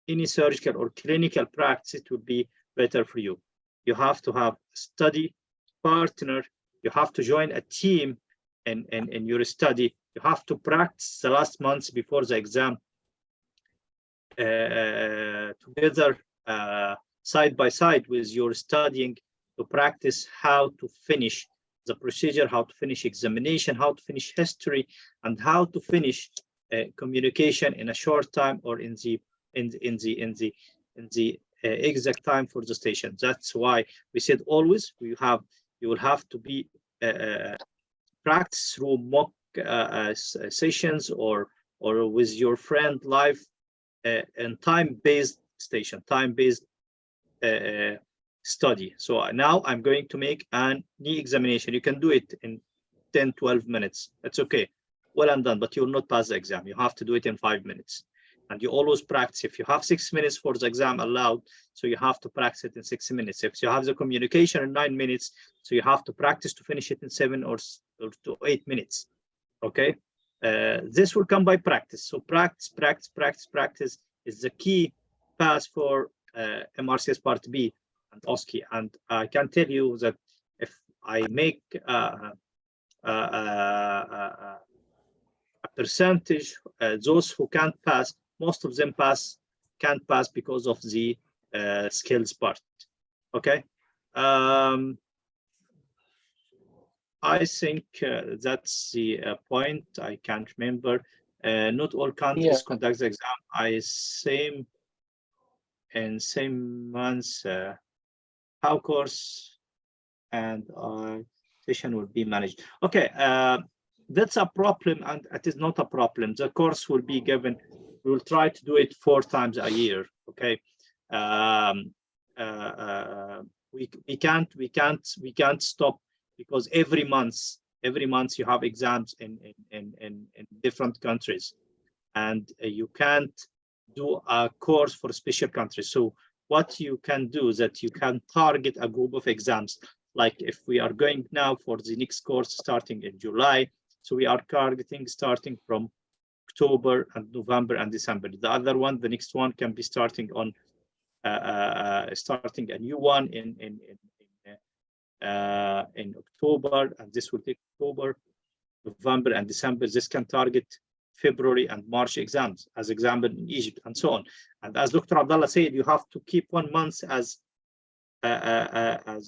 any surgical or clinical practice, it will be better for you. You have to have a study partner. You have to join a team in your study. You have to practice the last months before the exam together, side by side with your studying, to practice how to finish the procedure, how to finish examination, how to finish history, and how to finish communication in a short time, or in the exact time for the station. That's why we said always you will have to be practice through mock sessions, or with your friend live, and time-based station, time-based study. So now I'm going to make a knee examination. You can do it in 10-12 minutes. That's okay, well and done, but you will not pass the exam. You have to do it in 5 minutes. And you always practice. If you have 6 minutes for the exam allowed, so you have to practice it in 6 minutes. If you have the communication in 9 minutes, so you have to practice to finish it in 7 or to 8 minutes. Okay, this will come by practice. So practice is the key path for MRCS Part B and OSCE. And I can tell you that if I make a percentage, those who can't pass, most of them can't pass because of the skills part. Okay, I think that's the point. I can't remember. Not all countries conduct the exam. Same months. How course and session will be managed. Okay, that's a problem, and it is not a problem. The course will be given. We will try to do it 4 times a year. Okay, we can't stop, because every month you have exams in different countries, and you can't do a course for special countries. So what you can do is that you can target a group of exams. Like if we are going now for the next course starting in July, so we are targeting starting from October and November and December. The other one, the next one, can be starting on starting a new one in October, and this will take October, November, and December. This can target February and March exams, as example in Egypt, and so on. And as Dr. Abdullah said, you have to keep 1 month as a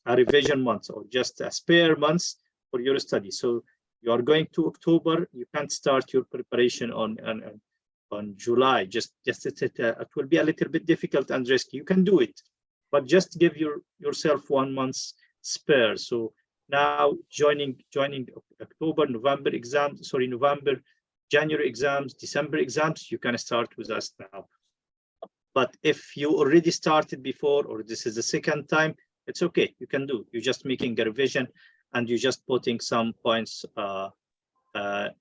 revision month, or just a spare month for your study. So you are going to October, you can't start your preparation on July. Just it will be a little bit difficult and risky. You can do it, but just give yourself 1 month spare. So now joining October, November exams, sorry, November, January exams, December exams, you can start with us now. But if you already started before, or this is the second time, it's okay, you can do. You're just making a revision and you're just putting some points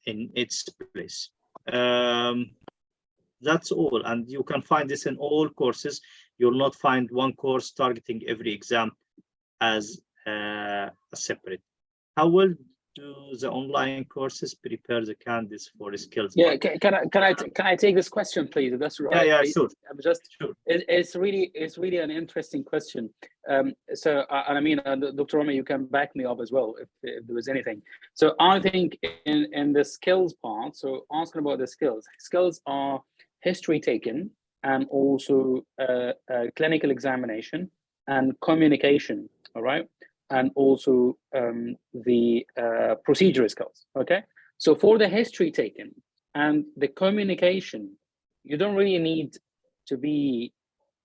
in its place. That's all, and you can find this in all courses. You'll not find one course targeting every exam as a separate. How well do the online courses prepare the candidates for skills? Yeah, can I take this question, please? If that's right. Yeah, sure. I'm just sure. It's really an interesting question. So I mean, Dr. Rami, you can back me up as well if there was anything. So I think in the skills part, so asking about the skills are history taken, and also clinical examination and communication. All right. And also the procedure skills, okay? So for the history taken and the communication, you don't really need to be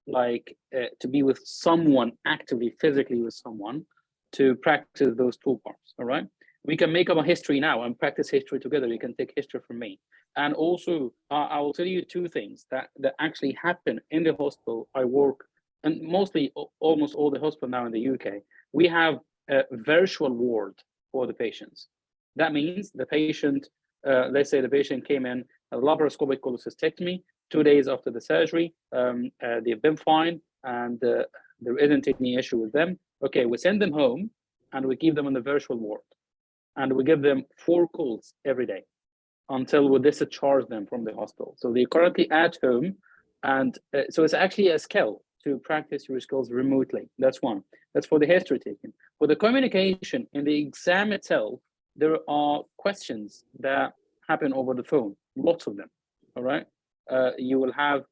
like, to be with someone actively, physically with someone to practice those two parts, all right? We can make up a history now and practice history together. You can take history from me. And also, I will tell you two things that actually happen in the hospital I work, and mostly almost all the hospital now in the UK. We have a virtual ward for the patients. That means the patient, let's say the patient came in a laparoscopic cholecystectomy 2 days after the surgery. They've been fine, and there isn't any issue with them. Okay, we send them home and we keep them in the virtual ward, and we give them 4 calls every day until we discharge them from the hospital. So they're currently at home, and so it's actually a skill to practice your skills remotely. That's one. That's for the history taken. For the communication in the exam itself, there are questions that happen over the phone, lots of them, all right? You will have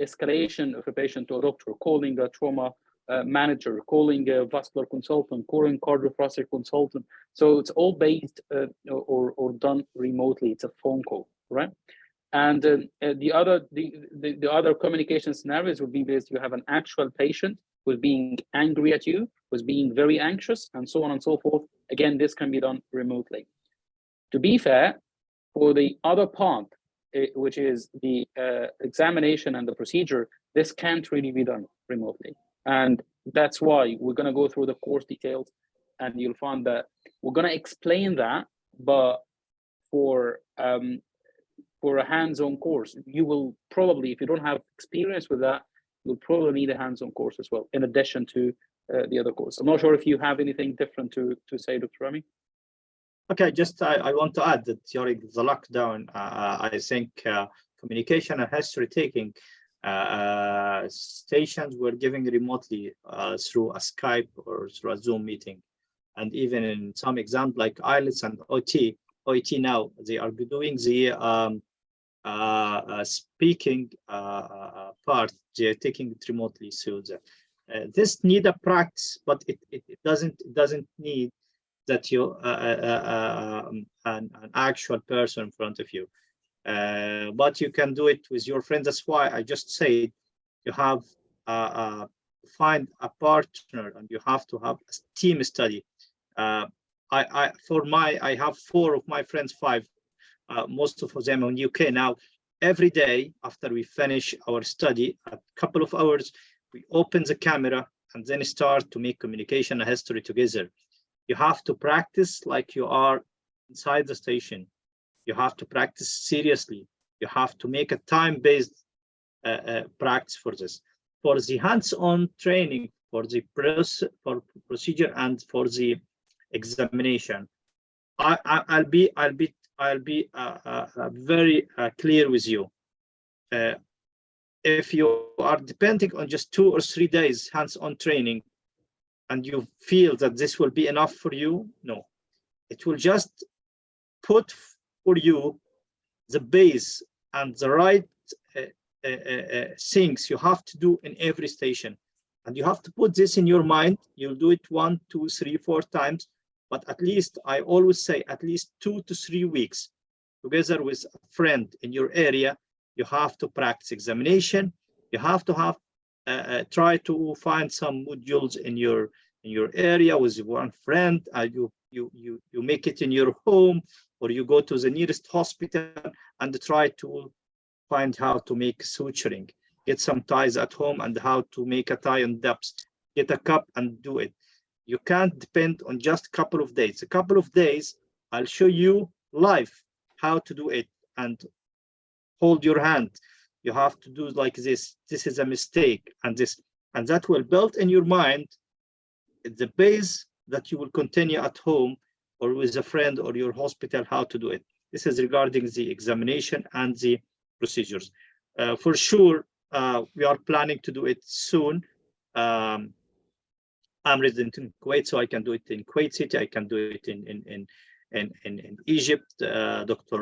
escalation of a patient to a doctor, calling a trauma manager, calling a vascular consultant, calling cardiothoracic consultant. So it's all based or done remotely. It's a phone call, right? And the other communication scenarios would be based, you have an actual patient who's being angry at you, who's being very anxious, and so on and so forth. Again, this can be done remotely. To be fair, for the other part, which is the examination and the procedure, this can't really be done remotely. And that's why we're going to go through the course details, and you'll find that we're going to explain that, but for a hands-on course, you will probably, if you don't have experience with that, you'll probably need a hands-on course as well, in addition to the other course. I'm not sure if you have anything different to say, Dr. Rami. Okay, just I want to add that during the lockdown, I think communication and history taking stations were giving remotely through a Skype or through a Zoom meeting. And even in some exams like IELTS and OET now, they are doing the speaking part, they're taking it remotely. So this need a practice, but it doesn't need that you an actual person in front of you. But you can do it with your friends. That's why I just said you have find a partner, and you have to have a team study. I have 4 of my friends, 5. Most of them in UK now. Every day after we finish our study, a couple of hours, we open the camera and then start to make communication and history together. You have to practice like you are inside the station. You have to practice seriously. You have to make a time-based practice for this. For the hands-on training, for the procedure and for the examination, I'll be very clear with you. If you are depending on just 2 or 3 days hands-on training, and you feel that this will be enough for you, no. It will just put for you the base and the right things you have to do in every station. And you have to put this in your mind. You'll do it 1, 2, 3, 4 times, but at least, I always say, at least 2 to 3 weeks together with a friend in your area. You have to practice examination. You have to have try to find some modules in your area with one friend. You make it in your home, or you go to the nearest hospital and try to find how to make suturing. Get some ties at home and how to make a tie on depth. Get a cup and do it. You can't depend on just a couple of days. A couple of days, I'll show you live how to do it, and hold your hand. You have to do like this. This is a mistake, and this, and that will build in your mind the base that you will continue at home or with a friend or your hospital how to do it. This is regarding the examination and the procedures. For sure, we are planning to do it soon. I'm resident in Kuwait, so I can do it in Kuwait City. I can do it in Egypt. Dr.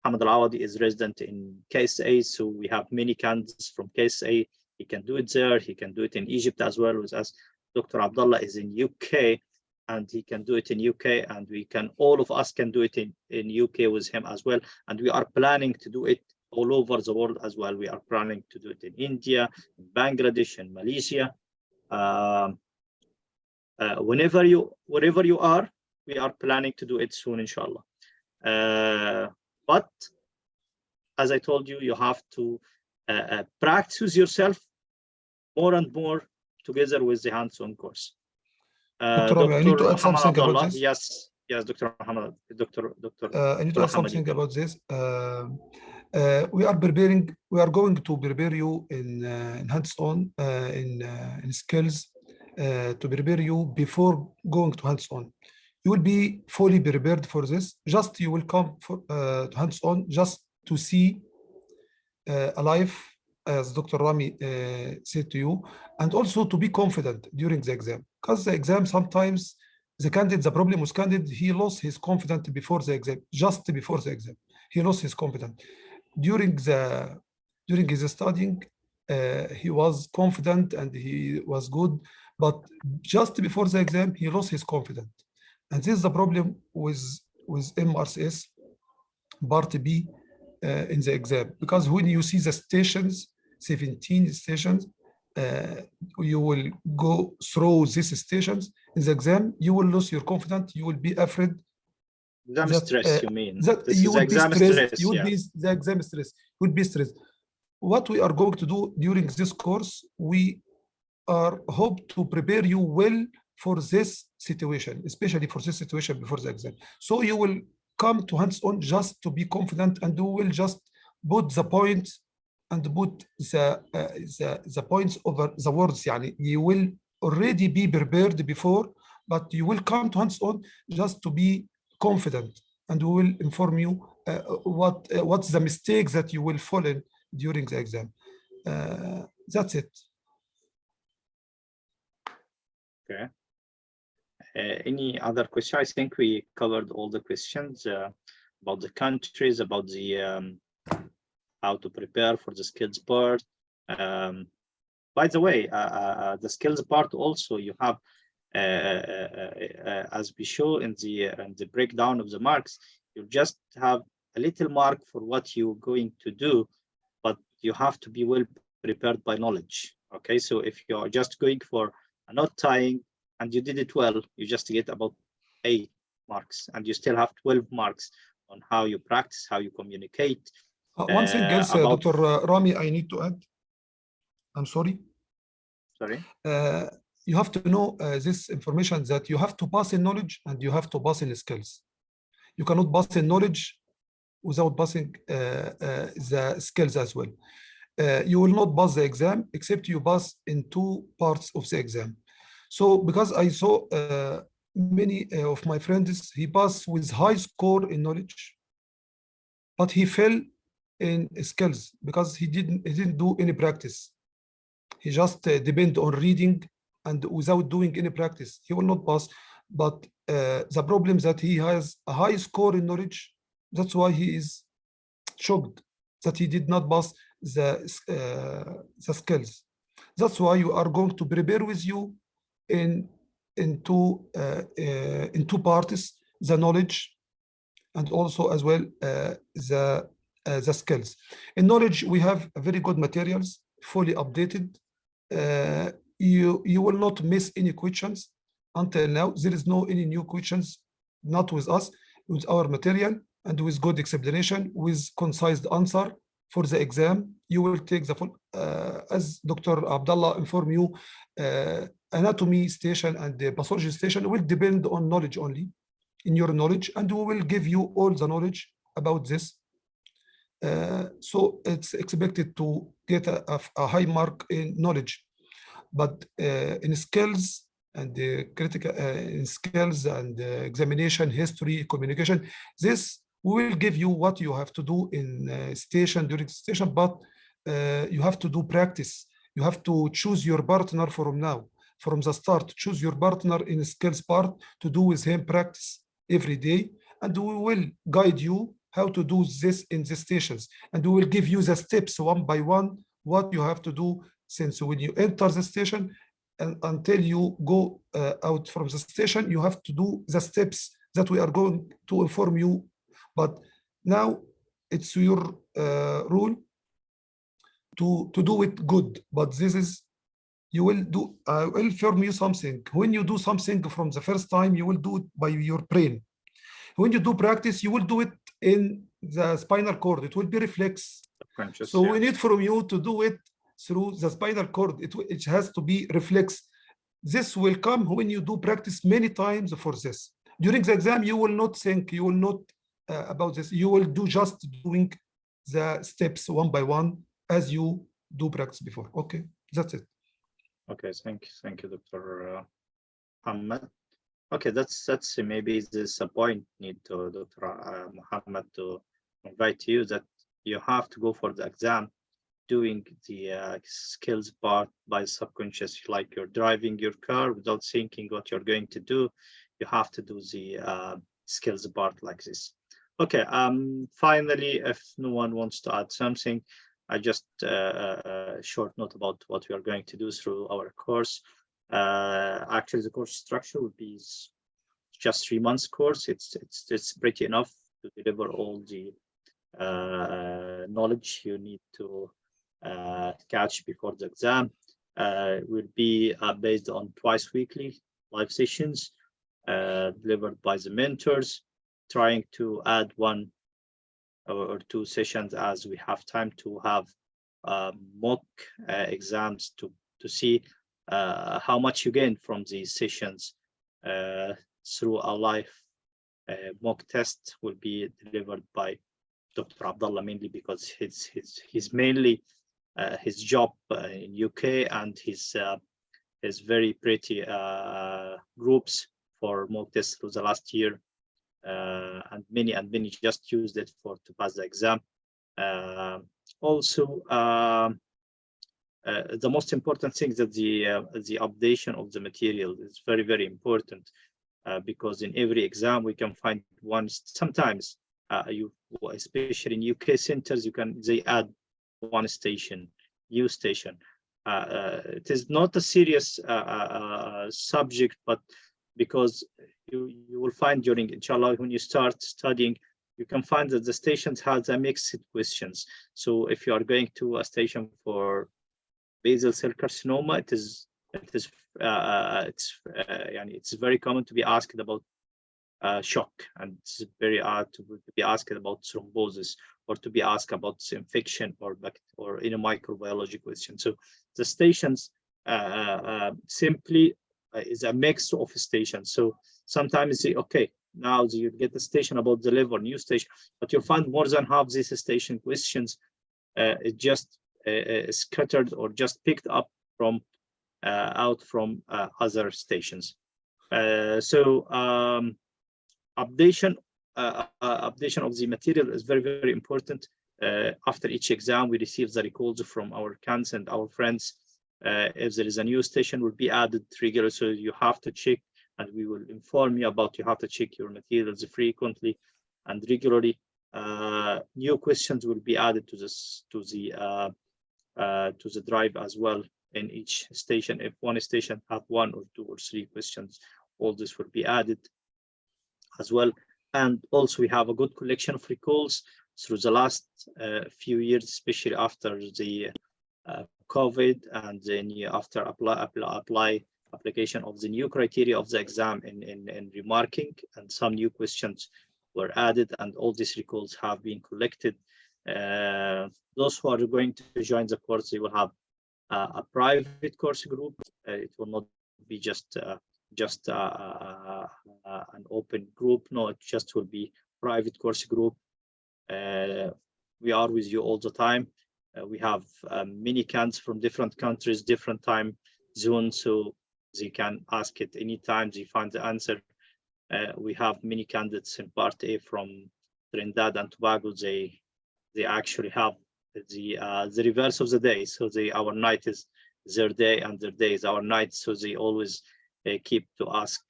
Mohammed Al-Awadi is resident in KSA, so we have many candidates from KSA. He can do it there. He can do it in Egypt as well with us. Dr. Abdullah is in UK, and he can do it in UK, and we can, all of us can do it in UK with him as well. And we are planning to do it all over the world as well. We are planning to do it in India, in Bangladesh, and Malaysia. Wherever you are, we are planning to do it soon, inshallah. But as I told you, you have to practice yourself more and more together with the hands-on course. Dr. Rami, I need to add something about this. Yes, Dr. Muhammad. I need to add something about this. We are going to prepare you in hands-on, in skills, to prepare you before going to hands-on. You will be fully prepared for this. Just you will come for hands-on just to see alive, as Dr. Rami said to you, and also to be confident during the exam. Because the exam, sometimes the problem with candidate, he lost his confidence before the exam, just before the exam. He lost his confidence. During his studying, he was confident and he was good, but just before the exam, he lost his confidence. And this is the problem with MRCS Part B in the exam, because when you see the stations, 17 stations, you will go through these stations in the exam, you will lose your confidence, you will be afraid. Exam stress, you mean? That this you is will exam be stressed. stress, You will yeah. be the exam stress. You will be stressed. What we are going to do during this course, we are hope to prepare you well for this situation, especially for this situation before the exam. So you will come to hands-on just to be confident, and you will just put the points and put the points over the words. Yani, you will already be prepared before, but you will come to hands-on just to be confident, and we will inform you what's the mistakes that you will fall in during the exam. That's it. Okay. Any other question? I think we covered all the questions about the countries, about the how to prepare for the skills part. By the way, the skills part also you have, as we show in the breakdown of the marks, you just have a little mark for what you're going to do, but you have to be well prepared by knowledge. Okay, so if you're just going for a knot tying and you did it well, you just get about 8 marks, and you still have 12 marks on how you practice, how you communicate. One thing else, Dr. Rami, I need to add. I'm sorry. Sorry. You have to know this information, that you have to pass in knowledge and you have to pass in skills. You cannot pass in knowledge without passing the skills as well. You will not pass the exam except you pass in 2 parts of the exam. So because I saw many of my friends, he passed with high score in knowledge, but he fell in skills because he didn't do any practice. He just depend on reading, and without doing any practice, he will not pass. But the problem is that he has a high score in knowledge, That's why he is shocked that he did not pass the skills. That's why you are going to prepare with you in two parts, the knowledge and also as well the skills. In knowledge, we have very good materials, fully updated. You will not miss any questions until now. There is no any new questions, not with us, with our material and with good explanation, with concise answer for the exam. You will take the full, as Dr. Abdullah informed you, anatomy station and the pathology station will depend on knowledge only, in your knowledge, and we will give you all the knowledge about this. So it's expected to get a high mark in knowledge, but in skills and critical in skills and examination, history, communication, this we will give you what you have to do in station during station, but you have to do practice. You have to choose your partner from now, from the start. Choose your partner in skills part to do with him practice every day, and we will guide you how to do this in the stations, and we will give you the steps one by one what you have to do since when you enter the station and until you go out from the station. You have to do the steps that we are going to inform you, but now it's your rule to do it good. But this is, you will do, I will inform you something. When you do something from the first time, you will do it by your brain. When you do practice, you will do it in the spinal cord. It will be reflex. So we need from you to do it through the spinal cord. It has to be reflex. This will come when you do practice many times for this. During the exam, you will not think, you will not about this. You will do just doing the steps one by one as you do practice before. Okay, that's it. Okay, thank you, Dr. Muhammad. Okay, that's maybe this a point need to Dr. Muhammad to invite you that you have to go for the exam doing the skills part by subconscious, like you're driving your car without thinking what you're going to do. You have to do the skills part like this. Okay, finally, if no one wants to add something, I just a short note about what we are going to do through our course. Actually, the course structure would be just 3 months course. It's pretty enough to deliver all the knowledge you need to catch before the exam. Will be based on twice weekly live sessions delivered by the mentors, trying to add 1 or 2 sessions as we have time to have mock exams to see how much you gain from these sessions through a live mock test. Will be delivered by Dr. Abdullah mainly because he's mainly his job in UK, and his very pretty groups for mock tests through the last year, and many just used it to pass the exam. Also, the most important thing that the updation of the material is very important, because in every exam we can find one. Sometimes especially in UK centers, they add 1 station, new station. It is not a serious subject, but because you will find during, inshallah, when you start studying, you can find that the stations has a mixed questions. So if you are going to a station for basal cell carcinoma, it's very common to be asked about shock, and it's very hard to be asked about thrombosis, or to be asked about infection or in a microbiology question. So the stations simply is a mix of stations. So sometimes you say, okay, now you get the station about the liver, new station, but you'll find more than half these station questions it just scattered or just picked up from out from other stations. Updation of the material is very important. After each exam, we receive the records from our cans and our friends. If there is a new station, will be added regularly, so you have to check, and we will inform you about. You have to check your materials frequently and regularly. New questions will be added to the drive as well in each station. If one station have 1 or 2 or 3 questions, all this will be added as well. And also we have a good collection of recalls through the last few years, especially after the COVID, and then after application of the new criteria of the exam in remarking, and some new questions were added, and all these recalls have been collected. Those who are going to join the course, they will have a private course group. It will not be just an open group. No, it just will be private course group. We are with you all the time. We have many candidates from different countries, different time zones, so they can ask it anytime they find the answer. We have many candidates in Part A from Trinidad and Tobago. They actually have the reverse of the day. So our night is their day and their day is our night. So they always keep to ask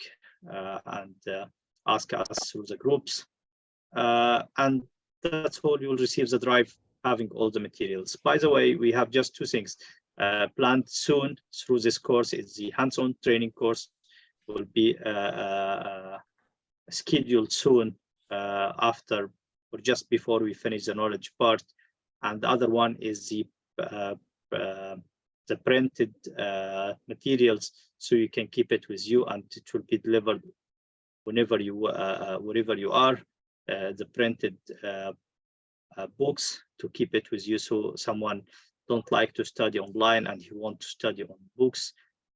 ask us through the groups. And that's all. You will receive the drive having all the materials. By the way, we have just 2 things planned soon through this course. It's the hands-on training course will be scheduled soon after or just before we finish the knowledge part. And the other one is the printed materials, so you can keep it with you, and it will be delivered wherever you are. The printed books to keep it with you, so someone don't like to study online and you want to study on books.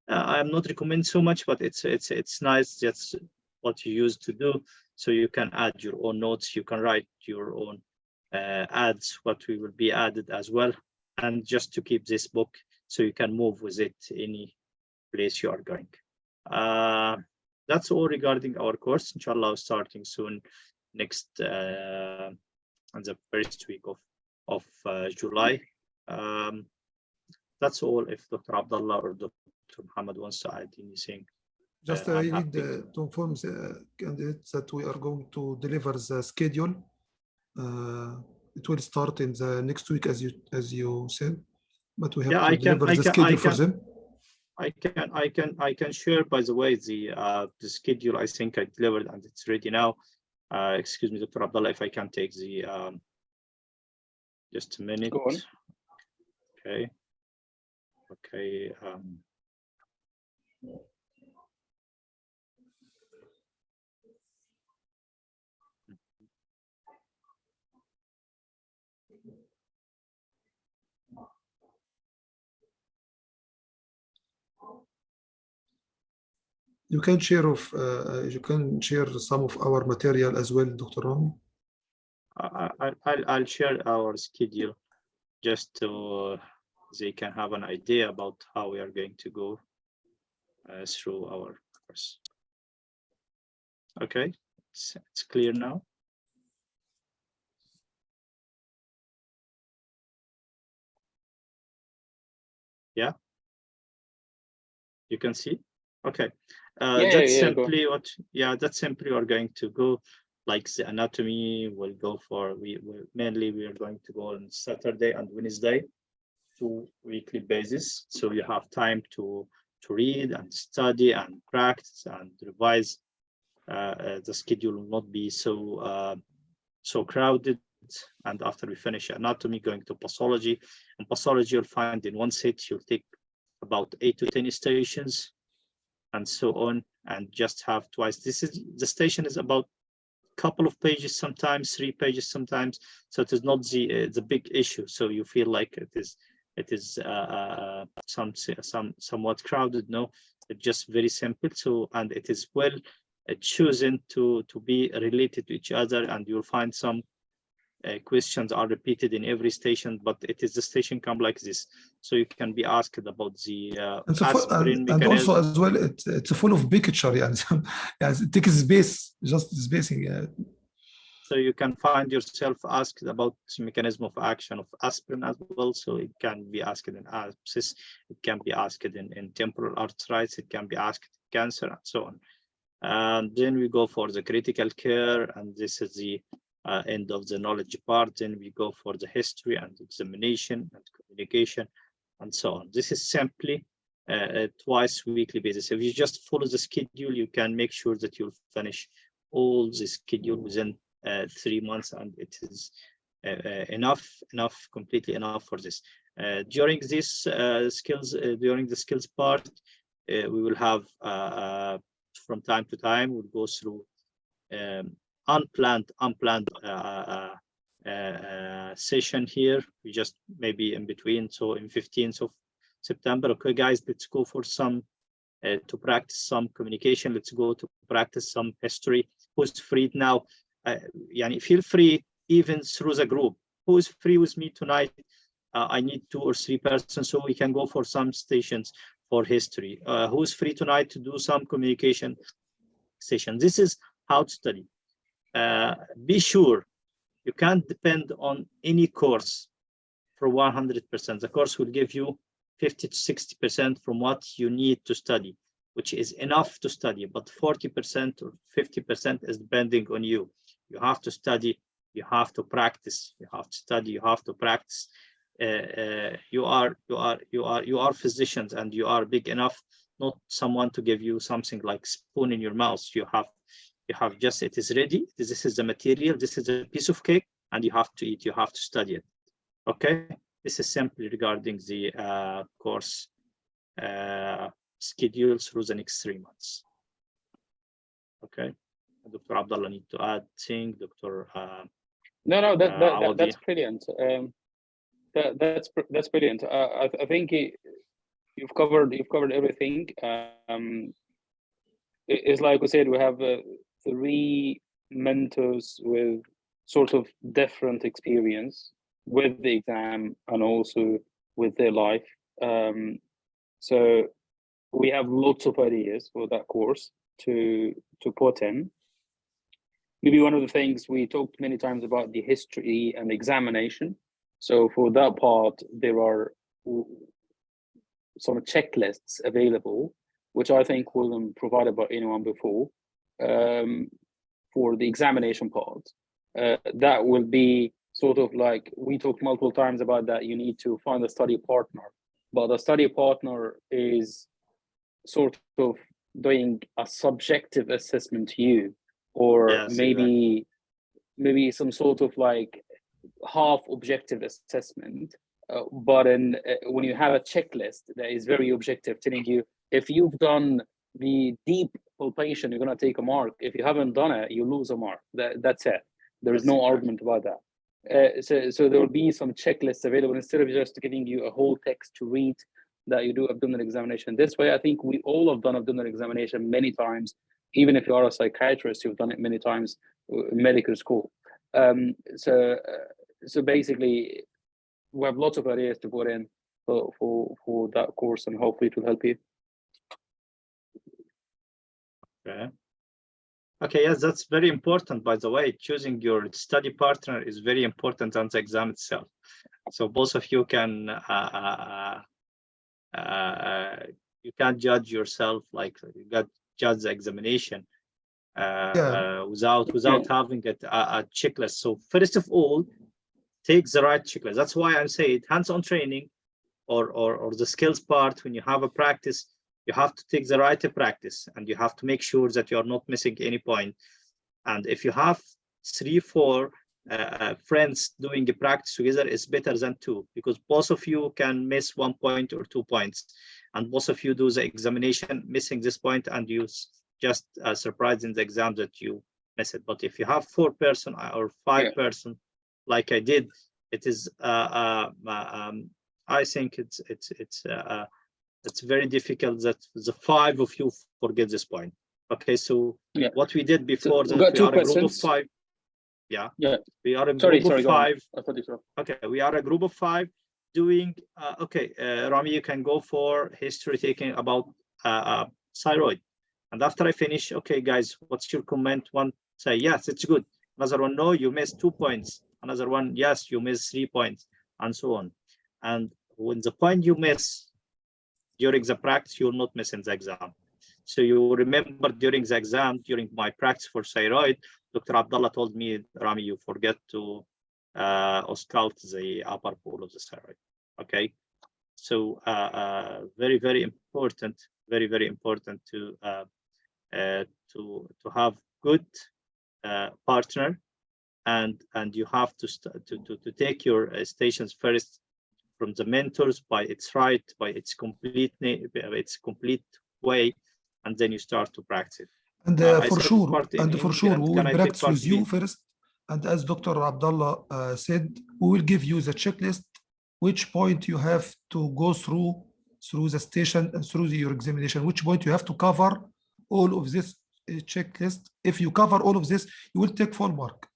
I'm not recommend so much, but it's nice. That's what you used to do. So you can add your own notes, you can write your own ads, what we will be added as well, and just to keep this book so you can move with it any place you are going. That's all regarding our course. Inshallah, starting soon next on the first week of July. That's all. If Dr. Abdullah or Dr. Muhammad wants to add anything. Just I need to inform the candidates that we are going to deliver the schedule. It will start in the next week, as you said, but we have to deliver the schedule for them. I can share, by the way, the schedule. I think I delivered and it's ready now. Excuse me, Dr. Abdullah, if I can take the just a minute. Go on. Okay. You can share some of our material as well, Dr. Rami. I'll share our schedule just to they can have an idea about how we are going to go through our course. Okay, it's clear now. Yeah, you can see. Okay, that's simply that's simply we're going to go. Like the anatomy will go for we are going to go on Saturday and Wednesday, 2 weekly basis. So you have time to read and study and practice and revise. The schedule will not be so crowded. And after we finish anatomy, going to pathology. And pathology you'll find in one set, you'll take about 8 to 10 stations and so on, and just have twice. The station is about couple of pages, sometimes 3 pages, sometimes. So it is not the big issue. So you feel like it is somewhat crowded. No, it's just very simple. So, and it is well chosen to be related to each other, and you'll find some questions are repeated in every station, but it is the station come like this. So you can be asked about the aspirin mechanism. And also as well, it's full of picture. Yes, it takes space, just spacing. So you can find yourself asked about the mechanism of action of aspirin as well. So it can be asked in abscess, it can be asked in temporal arteritis, it can be asked in cancer, and so on. And then we go for the critical care, and this is the end of the knowledge part. Then we go for the history and examination and communication and so on. This is simply twice weekly basis. If you just follow the schedule, you can make sure that you'll finish all the schedule within 3 months, and it is completely enough for this. During this during the skills part, we will have from time to time we'll go through unplanned session here. We just maybe in between. So in 15th of September, okay guys, let's go for some to practice some communication. Let's go to practice some history. Who's free now? Yani feel free even through the group. Who is free with me tonight? I need 2 or 3 persons so we can go for some stations for history. Who's free tonight to do some communication session? This is how to study. Be sure you can't depend on any course for 100%. The course will give you 50 to 60% from what you need to study, which is enough to study, but 40% or 50% is depending on you. You have to study, you have to practice, you have to study, you have to practice. You are physicians, and you are big enough, not someone to give you something like spoon in your mouth. You have just, it is ready. This is the material, this is a piece of cake, and you have to eat, you have to study it. Okay, this is simply regarding the course schedule through the next 3 months. Okay, Dr. Abdullah need to add thing. Dr. No, that's brilliant. That's brilliant. I think you've covered everything. It's like we said, we have 3 mentors with sort of different experience with the exam and also with their life. So we have lots of ideas for that course to put in. Maybe one of the things we talked many times about the history and examination. So for that part, there are some checklists available, which I think wasn't provided by anyone before, for the examination part. That will be sort of like, we talked multiple times about that you need to find a study partner, but the study partner is sort of doing a subjective assessment to you, or yes, maybe some sort of like half objective assessment, but when you have a checklist that is very objective, telling you if you've done the deep palpation, you're going to take a mark. If you haven't done it, you lose a mark. That's it. There is no argument about that. So there will be some checklists available instead of just giving you a whole text to read, that you do abdominal examination. This way, I think we all have done abdominal examination many times. Even if you are a psychiatrist, you've done it many times in medical school. So basically, we have lots of areas to put in for that course, and hopefully it will help you. Okay, yes, that's very important. By the way, choosing your study partner is very important on the exam itself. So both of you can you can't judge yourself, like you got judge the examination without having a checklist. So first of all, take the right checklist. That's why I say hands-on training or the skills part. When you have a practice, you have to take the right practice, and you have to make sure that you are not missing any point. And if you have 3, 4 friends doing a practice together, it's better than 2, because both of you can miss 1 point or 2 points, and both of you do the examination missing this point, and you just surprised in the exam that you miss it. But if you have 4 person or 5 person, like I did, it is I think it's very difficult that the 5 of you forget this point. Okay, so what we did before, so that we are a questions. group of 5. Yeah. We are a group of 5. I thought you said. Okay, we are a group of 5 doing. Okay, Rami, you can go for history taking about thyroid. And after I finish, okay, guys, what's your comment? One say yes, it's good. Another one, no, you missed 2 points. Another one, yes, you missed 3 points, and so on. And when the point you miss during the practice, you will not miss in the exam. So you remember during the exam, during my practice for thyroid, Dr. Abdullah told me, Rami, you forget to auscultate the upper pole of the thyroid. Okay, so very, very important, very important to have good partner, and you have to take your stations first from the mentors by its right, by its complete way, and then you start to practice. And for sure, we will practice with you first. And as Dr. Abdullah said, we will give you the checklist, which point you have to go through the station and through your examination, which point you have to cover all of this checklist. If you cover all of this, you will take full mark.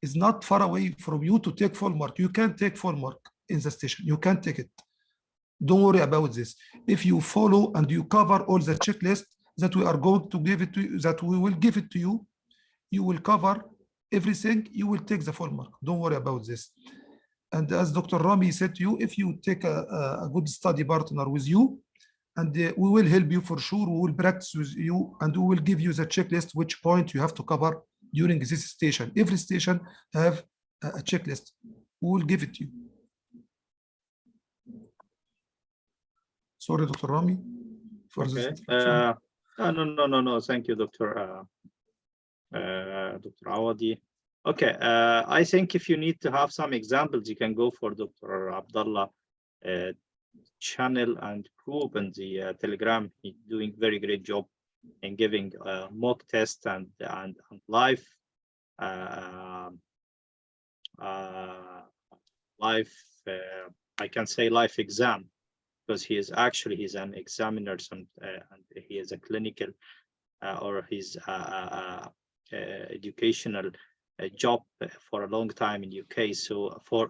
It's not far away from you to take full mark. You can take full mark in the station. You can take it. Don't worry about this. If you follow and you cover all the checklist that we are going to give it to you, that we will give it to you, you will cover everything, you will take the full mark. Don't worry about this. And as Dr. Rami said to you, if you take a good study partner with you, and we will help you for sure, we will practice with you, and we will give you the checklist, which point you have to cover during this station. Every station have a checklist. We will give it to you. Sorry, Dr. Rami, for this. No. Thank you, Dr. Awadi. Okay, I think if you need to have some examples, you can go for Dr. Abdullah channel and group and the Telegram. He's doing very great job in giving mock test and live I can say live exam, because he's an examiner, and he is a clinical or his educational job for a long time in UK. So for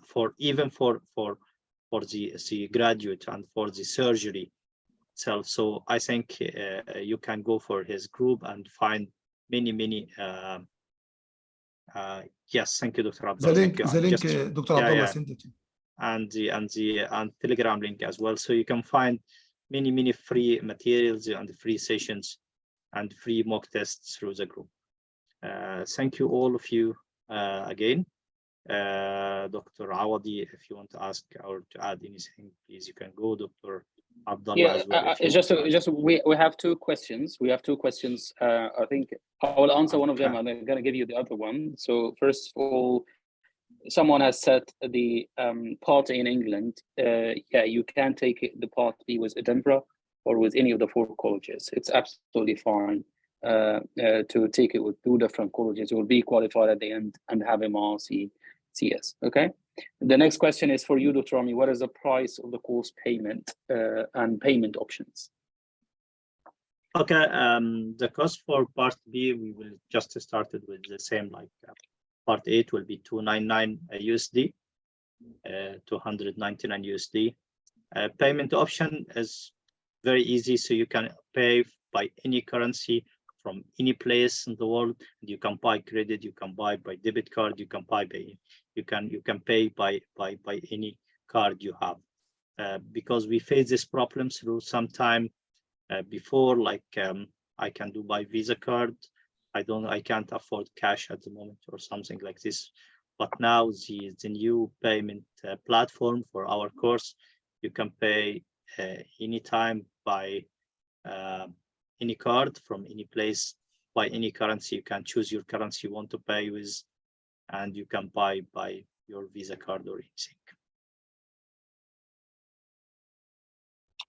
the graduate and for the surgery itself. So I think you can go for his group and find many. Yes, thank you, Dr. Abdullah. The link, Dr. Abdullah sent it. And the Telegram link as well. So you can find many free materials and free sessions and free mock tests through the group. Thank you all of you again. Dr. Awadi, if you want to ask or to add anything, please, you can go. Dr. Abdullah as well. We have two questions. I think I will answer one of them, and I'm going to give you the other one. So first of all, someone has said the part in England, yeah, you can take the part B with Edinburgh or with any of the 4 colleges. It's absolutely fine to take it with 2 different colleges. You will be qualified at the end and have MRCS. Okay. The next question is for you, Dr. Rami. What is the price of the course payment and payment options? Okay. The cost for part B, we will just started with the same like. Part 8 will be 299 USD, 299 USD. Payment option is very easy, so you can pay by any currency from any place in the world. You can buy credit, you can buy by debit card, you can buy by, you can pay by any card you have. Because we face this problem through some time before, like I can do by Visa card. I can't afford cash at the moment or something like this. But now the new payment platform for our course, you can pay anytime by any card from any place, by any currency. You can choose your currency you want to pay with, and you can buy by your Visa card or anything.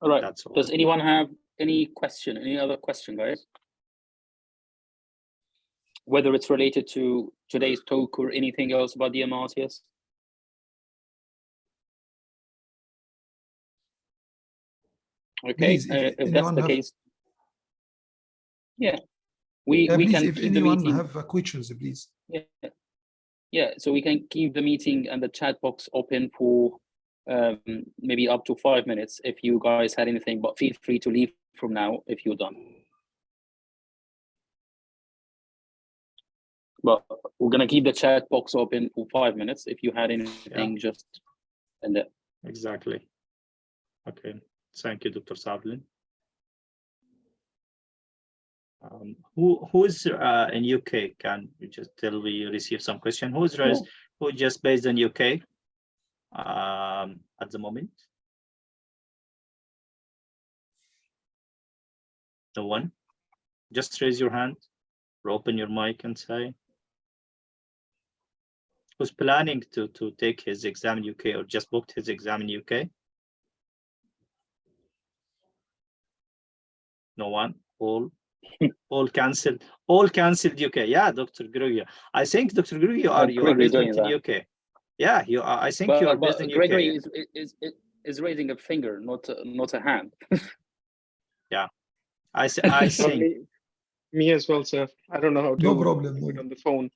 All right. That's all. Does anyone have any other question, guys? Whether it's related to today's talk or anything else about the MRCS? Okay, please, if that's the case, yeah, we please, can if keep the anyone meeting. have questions, please. Yeah, so we can keep the meeting and the chat box open for maybe up to 5 minutes if you guys had anything, but feel free to leave from now if you're done. But we're going to keep the chat box open for 5 minutes. If you had anything, just end it. Exactly. Okay. Thank you, Dr. Savlin. Who's in UK? Can you just tell we receive some question? Who just based in UK at the moment? No one? Just raise your hand or open your mic and say. Who's planning to take his exam in UK or just booked his exam in UK? No one. All cancelled. All cancelled UK. Yeah, Dr. Gregory. I think Dr. Gregory, you are based in UK. Yeah, you are. I think you are based in Gregory UK. is raising a finger, not a hand. Yeah, I think. Me as well, sir. I don't know how to No problem. do it on the phone.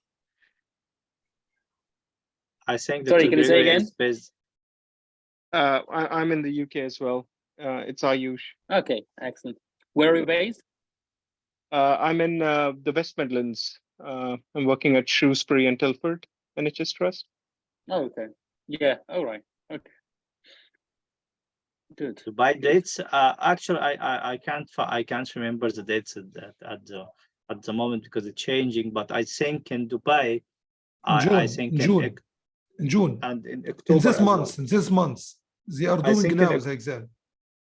I think Sorry, Dr. can you say Gregory again? is based. I'm in the UK as well. It's Ayush. Okay, excellent. Where are you based? I'm in the West Midlands. I'm working at Shrewsbury and Tilford NHS Trust. Oh, okay. Yeah. All right. Okay. Good. Dubai dates. Actually, I can't remember the dates at the moment because it's changing. But I think in Dubai, I think in June and in October. In this month, they are doing now the exam.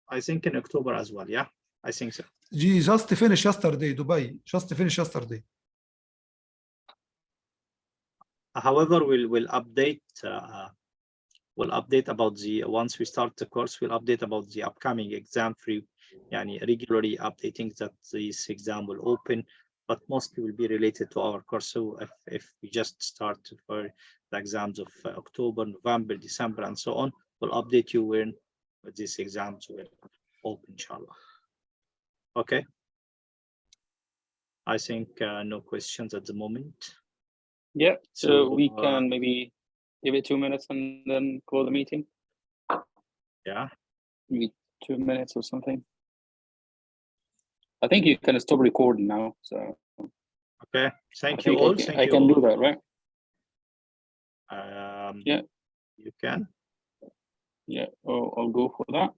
I think in October as well. Yeah, I think so. Just finished yesterday, Dubai. Just finished yesterday. However, we'll update. We'll update about once we start the course. We'll update about the upcoming exam free. Yani regularly updating that this exam will open, but mostly will be related to our course. So if we just start for the exams of October, November, December, and so on, we'll update you when these exams will open, inshallah. Okay. I think no questions at the moment. Yeah, so we can maybe give it 2 minutes and then close the meeting. Yeah. Maybe 2 minutes or something. I think you can stop recording now. So. Okay. Thank you all. I can do that, right? Yeah. You can. Yeah. I'll go for that.